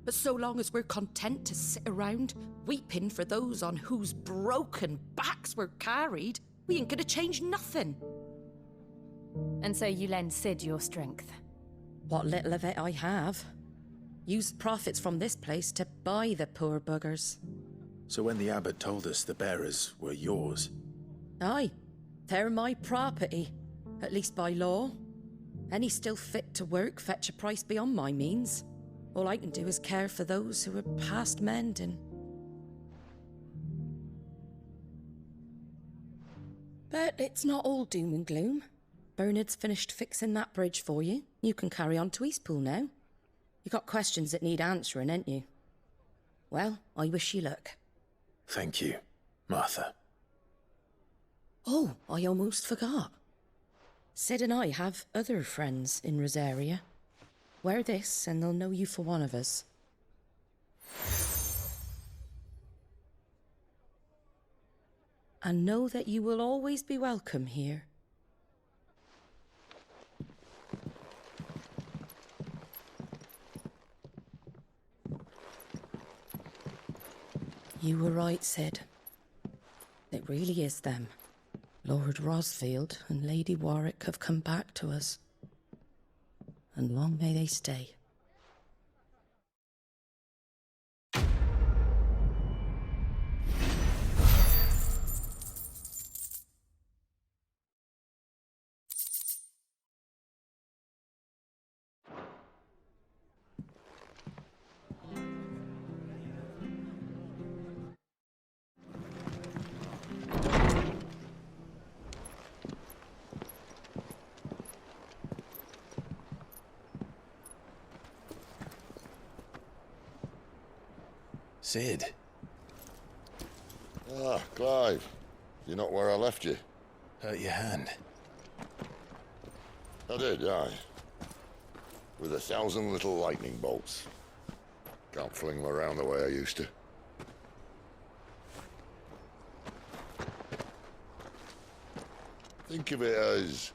But so long as we're content to sit around, weeping for those on whose broken backs we're carried, we ain't gonna change nothing. And so you lend Sid your strength? What little of it I have. Used profits from this place to buy the poor buggers. So when the abbot told us the bearers were yours... Aye, they're my property, at least by law. Any still fit to work fetch a price beyond my means. All I can do is care for those who are past mending. But it's not all doom and gloom. Bernard's finished fixing that bridge for you. You can carry on to Eastpool now. You got questions that need answering, ain't you? Well, I wish you luck. Thank you, Martha. Oh, I almost forgot. Sid and I have other friends in Rosaria. Wear this and they'll know you for one of us. And know that you will always be welcome here. You were right, Sid. It really is them. Lord Rosfield and Lady Warwick have come back to us. And long may they stay. Sid. Ah, Clive. You're not where I left you. Hurt your hand. I did, aye. With 1,000 little lightning bolts. Can't fling them around the way I used to. Think of it as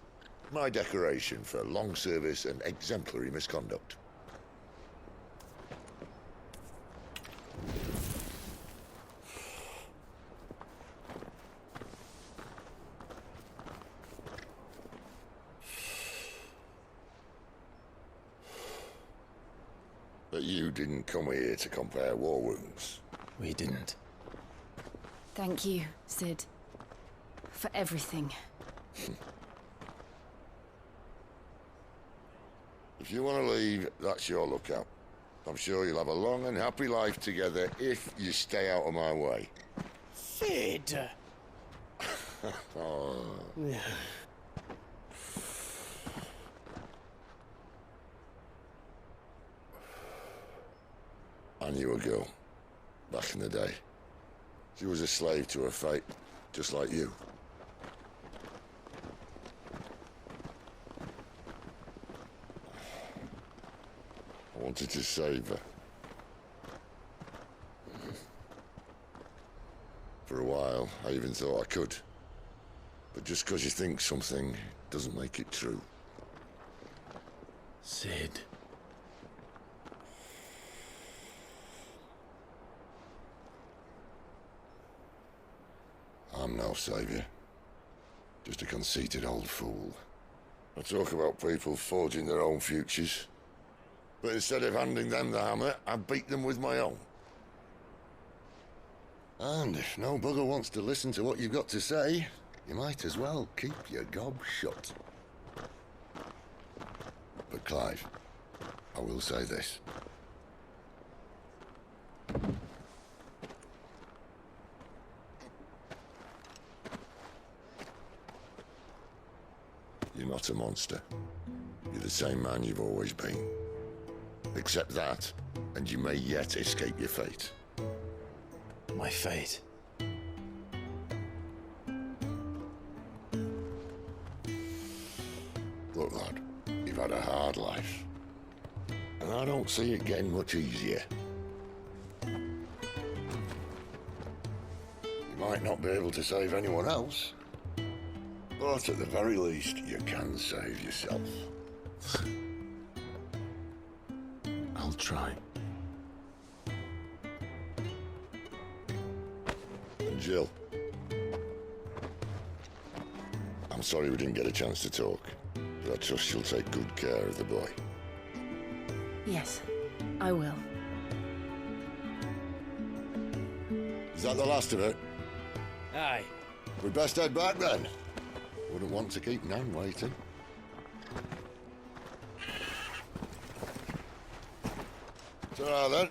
my decoration for long service and exemplary misconduct. But you didn't come here to compare war wounds. We didn't. Thank you, Sid. For everything. If you want to leave, that's your lookout. I'm sure you'll have a long and happy life together if you stay out of my way. Sid! Oh. I knew a girl, back in the day. She was a slave to her fate, just like you. I wanted to save her. For a while, I even thought I could. But just because you think something doesn't make it true. Sid. I'm no savior. Just a conceited old fool. I talk about people forging their own futures. But instead of handing them the hammer, I beat them with my own. And if no bugger wants to listen to what you've got to say, you might as well keep your gob shut. But Clive, I will say this. You're not a monster. You're the same man you've always been. Accept that, and you may yet escape your fate. My fate? Look, lad, you've had a hard life. And I don't see it getting much easier. You might not be able to save anyone else, but at the very least, you can save yourself. I'll try. And Jill, I'm sorry we didn't get a chance to talk, but I trust you'll take good care of the boy. Yes, I will. Is that the last of it? Aye. We'd best head back then. Wouldn't want to keep Nan waiting. Ta-ra then.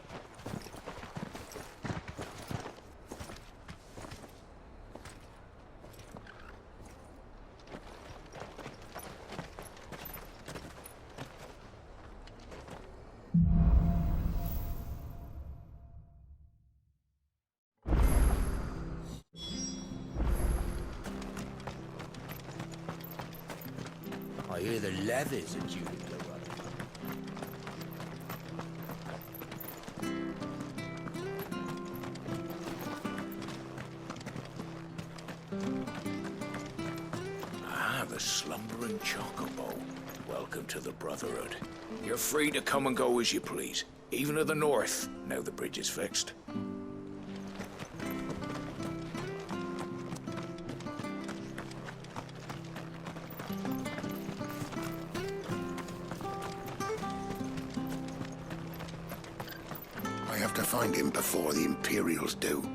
I hear the leathers are due to go up. Ah, the slumbering chocobo. Welcome to the Brotherhood. You're free to come and go as you please, even to the north, now the bridge is fixed. I have to find him before the Imperials do.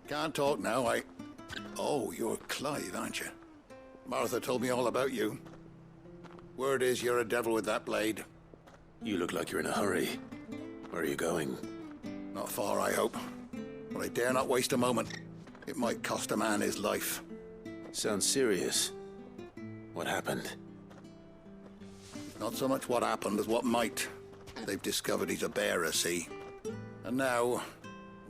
Can't talk now, Oh, you're Clive, aren't you? Martha told me all about you. Word is you're a devil with that blade. You look like you're in a hurry. Where are you going? Not far, I hope. But I dare not waste a moment. It might cost a man his life. Sounds serious. What happened? Not so much what happened as what might. They've discovered he's a bearer, see? And now,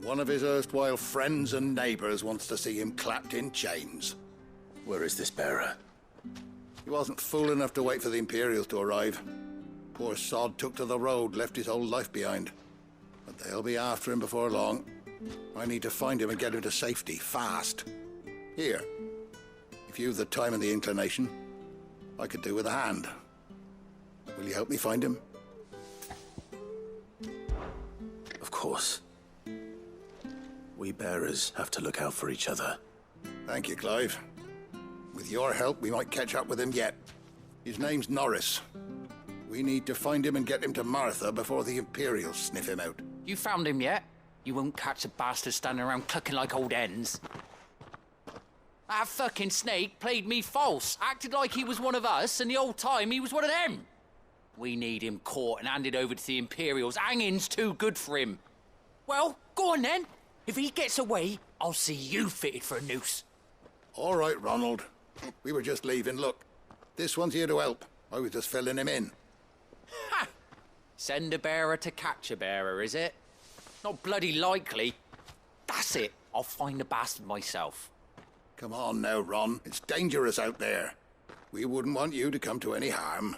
one of his erstwhile friends and neighbors wants to see him clapped in chains. Where is this bearer? He wasn't fool enough to wait for the Imperials to arrive. Poor sod took to the road, left his whole life behind. But they'll be after him before long. I need to find him and get him to safety, fast. Here, if you've the time and the inclination, I could do with a hand. Will you help me find him? Of course. We bearers have to look out for each other. Thank you, Clive. With your help, we might catch up with him yet. His name's Norris. We need to find him and get him to Martha before the Imperials sniff him out. You found him yet? You won't catch a bastard standing around clucking like old hens. That fucking snake played me false, acted like he was one of us, and the whole time he was one of them. We need him caught and handed over to the Imperials. Hanging's too good for him. Well, go on then. If he gets away, I'll see you fitted for a noose. All right, Ronald. We were just leaving. Look, this one's here to help. I was just filling him in. Ha! Send a bearer to catch a bearer, is it? Not bloody likely. That's it. I'll find the bastard myself. Come on now, Ron. It's dangerous out there. We wouldn't want you to come to any harm.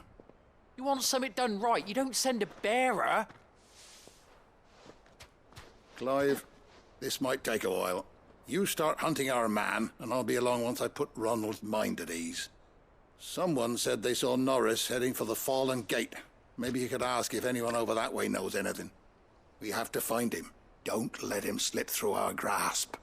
You want something done right, you don't send a bearer. Clive, this might take a while. You start hunting our man, and I'll be along once I put Ronald's mind at ease. Someone said they saw Norris heading for the Fallen Gate. Maybe you could ask if anyone over that way knows anything. We have to find him. Don't let him slip through our grasp.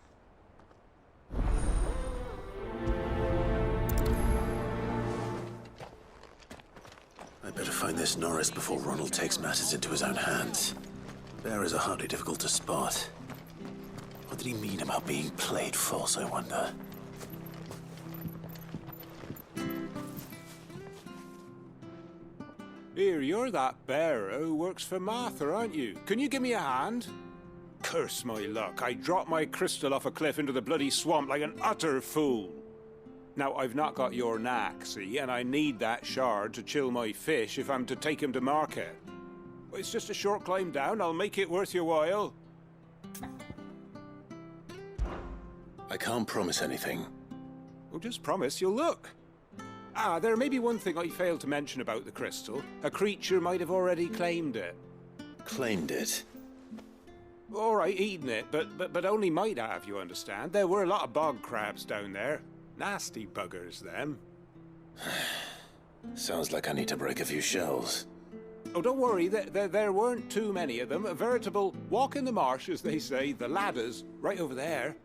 find this Norris before Ronald takes matters into his own hands. Bearers are hardly difficult to spot. What did he mean about being played false, I wonder? Here, you're that bearer who works for Martha, aren't you? Can you give me a hand? Curse my luck, I dropped my crystal off a cliff into the bloody swamp like an utter fool. Now, I've not got your knack, see, and I need that shard to chill my fish if I'm to take him to market. It's just a short climb down, I'll make it worth your while. I can't promise anything. Well, just promise you'll look. Ah, there may be one thing I failed to mention about the crystal. A creature might have already claimed it. Claimed it? All right, eaten it, but only might have, you understand. There were a lot of bog crabs down there. Nasty buggers, them. Sounds like I need to break a few shells. Oh, don't worry, there weren't too many of them. A veritable walk in the marsh, as they say. The ladder's right over there.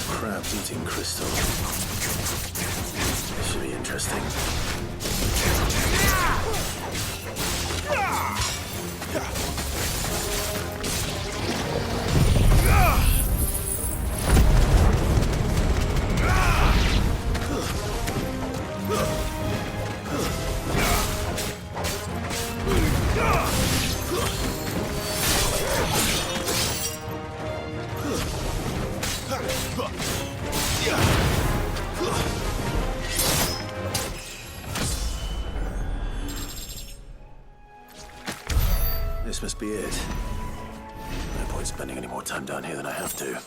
Crabs eating crystal. This should be interesting. This must be it. No point spending any more time down here than I have to.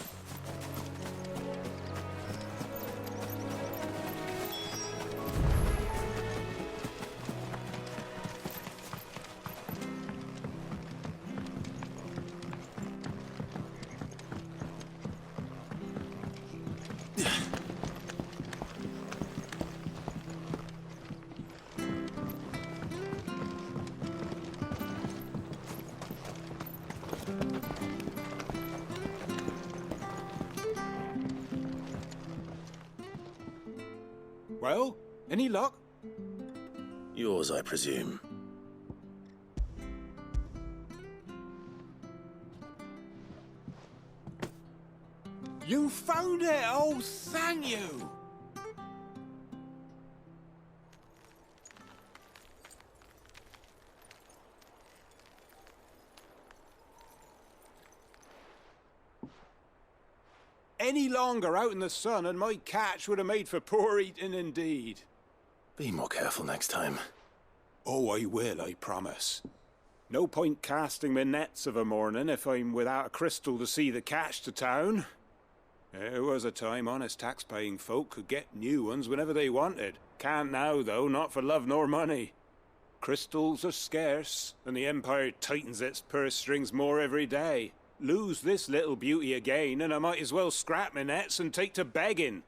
Well, any luck? Yours, I presume. You found it! Oh, thank you! Any longer out in the sun and my catch would have made for poor eating indeed. Be more careful next time. Oh, I will, I promise. No point casting my nets of a morning if I'm without a crystal to see the catch to town. There was a time honest tax-paying folk could get new ones whenever they wanted. Can't now, though, not for love nor money. Crystals are scarce, and the Empire tightens its purse strings more every day. Lose this little beauty again, and I might as well scrap my nets and take to begging.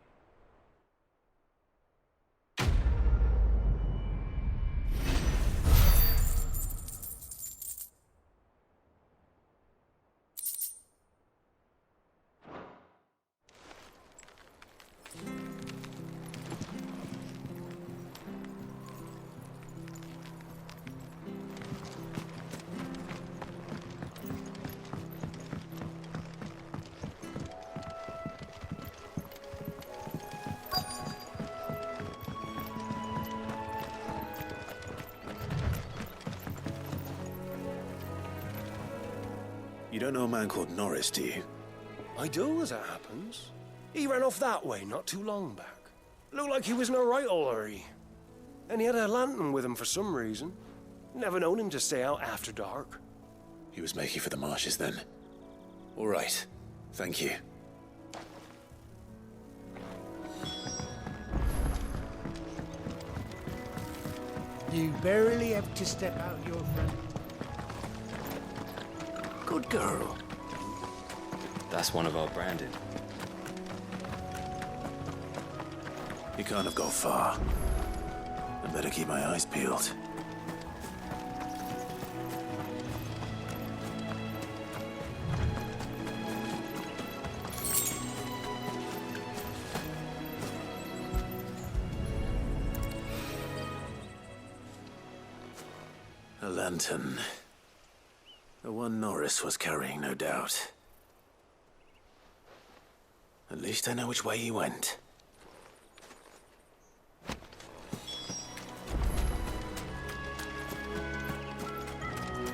You don't know a man called Norris, do you? I do, as it happens. He ran off that way not too long back. Looked like he was in a right old hurry. And he had a lantern with him for some reason. Never known him to stay out after dark. He was making for the marshes then. All right. Thank you. You barely have to step out your front. Good girl. That's one of our branded. You can't have gone far. I better keep my eyes peeled. A lantern. The one Norris was carrying, no doubt. At least I know which way he went.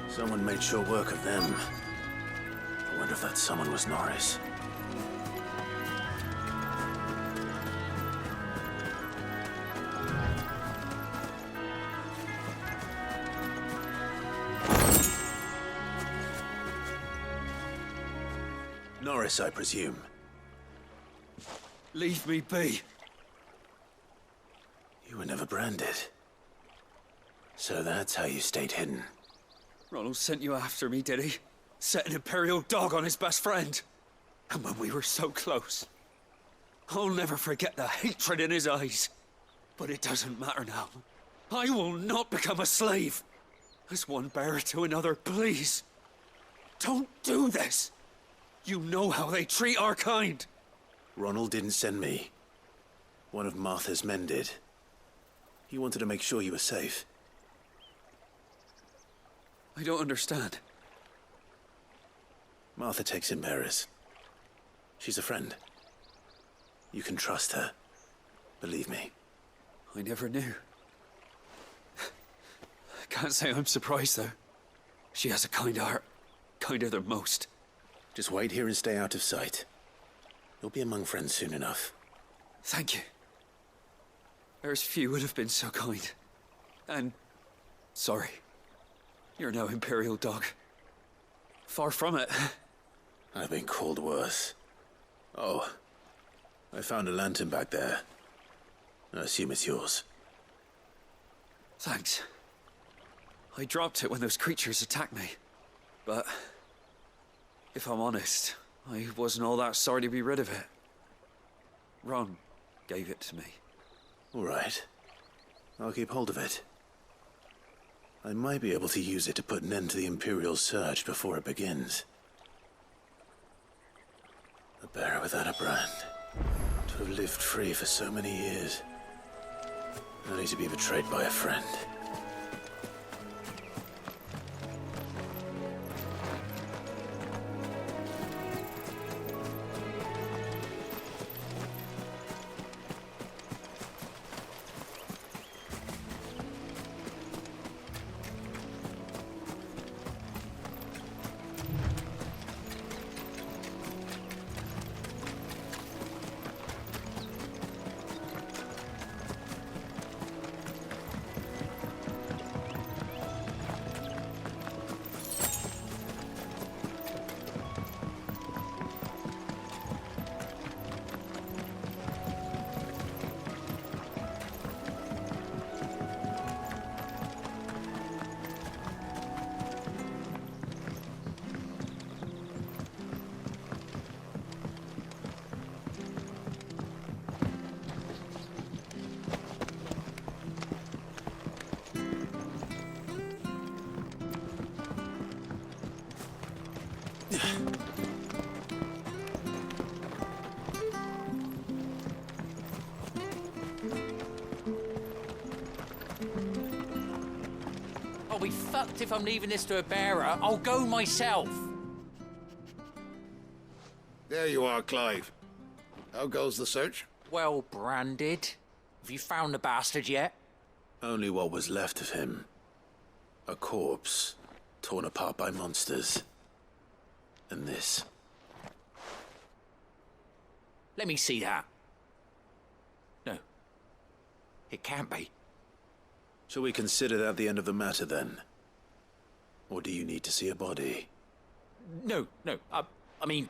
Someone made sure work of them. I wonder if that someone was Norris. Norris, I presume. Leave me be. You were never branded. So that's how you stayed hidden. Ronald sent you after me, did he? Set an Imperial dog on his best friend. And when we were so close. I'll never forget the hatred in his eyes. But it doesn't matter now. I will not become a slave. As one bearer to another, please. Don't do this. You know how they treat our kind. Ronald didn't send me. One of Martha's men did. He wanted to make sure you were safe. I don't understand. Martha takes in bearers. She's a friend. You can trust her. Believe me. I never knew. I can't say I'm surprised, though. She has a kind heart. Kinder than most. Just wait here and stay out of sight. You'll be among friends soon enough. Thank you. There's few would have been so kind. And... sorry. You're no Imperial dog. Far from it. I've been called worse. Oh. I found a lantern back there. I assume it's yours. Thanks. I dropped it when those creatures attacked me. But... if I'm honest, I wasn't all that sorry to be rid of it. Ron gave it to me. All right. I'll keep hold of it. I might be able to use it to put an end to the Imperial surge before it begins. A bearer without a brand. To have lived free for so many years. Only to be betrayed by a friend. I'll be fucked if I'm leaving this to a bearer. I'll go myself. There you are, Clive. How goes the search? Well branded. Have you found the bastard yet? Only what was left of him. A corpse, torn apart by monsters. And this. Let me see that. No. It can't be. Shall we consider that the end of the matter, then? Or do you need to see a body? No. I mean...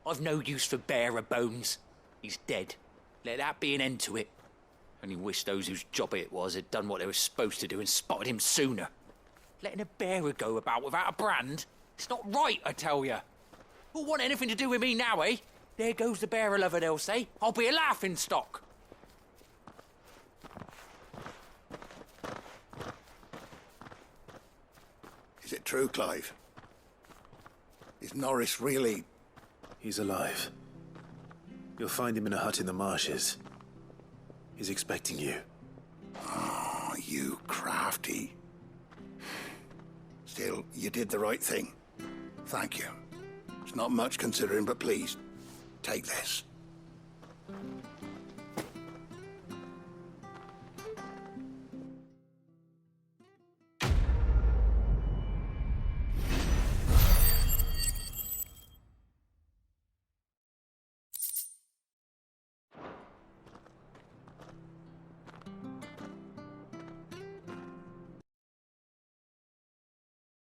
I've no use for bearer bones. He's dead. Let that be an end to it. Only wish those whose job it was had done what they were supposed to do and spotted him sooner. Letting a bearer go about without a brand? It's not right, I tell you. Who'll want anything to do with me now, eh? There goes the bearer lover, they'll say. I'll be a laughing stock. Is it true, Clive? Is Norris really... He's alive. You'll find him in a hut in the marshes. He's expecting you. Oh, you crafty. Still, you did the right thing. Thank you. It's not much considering, but please, take this.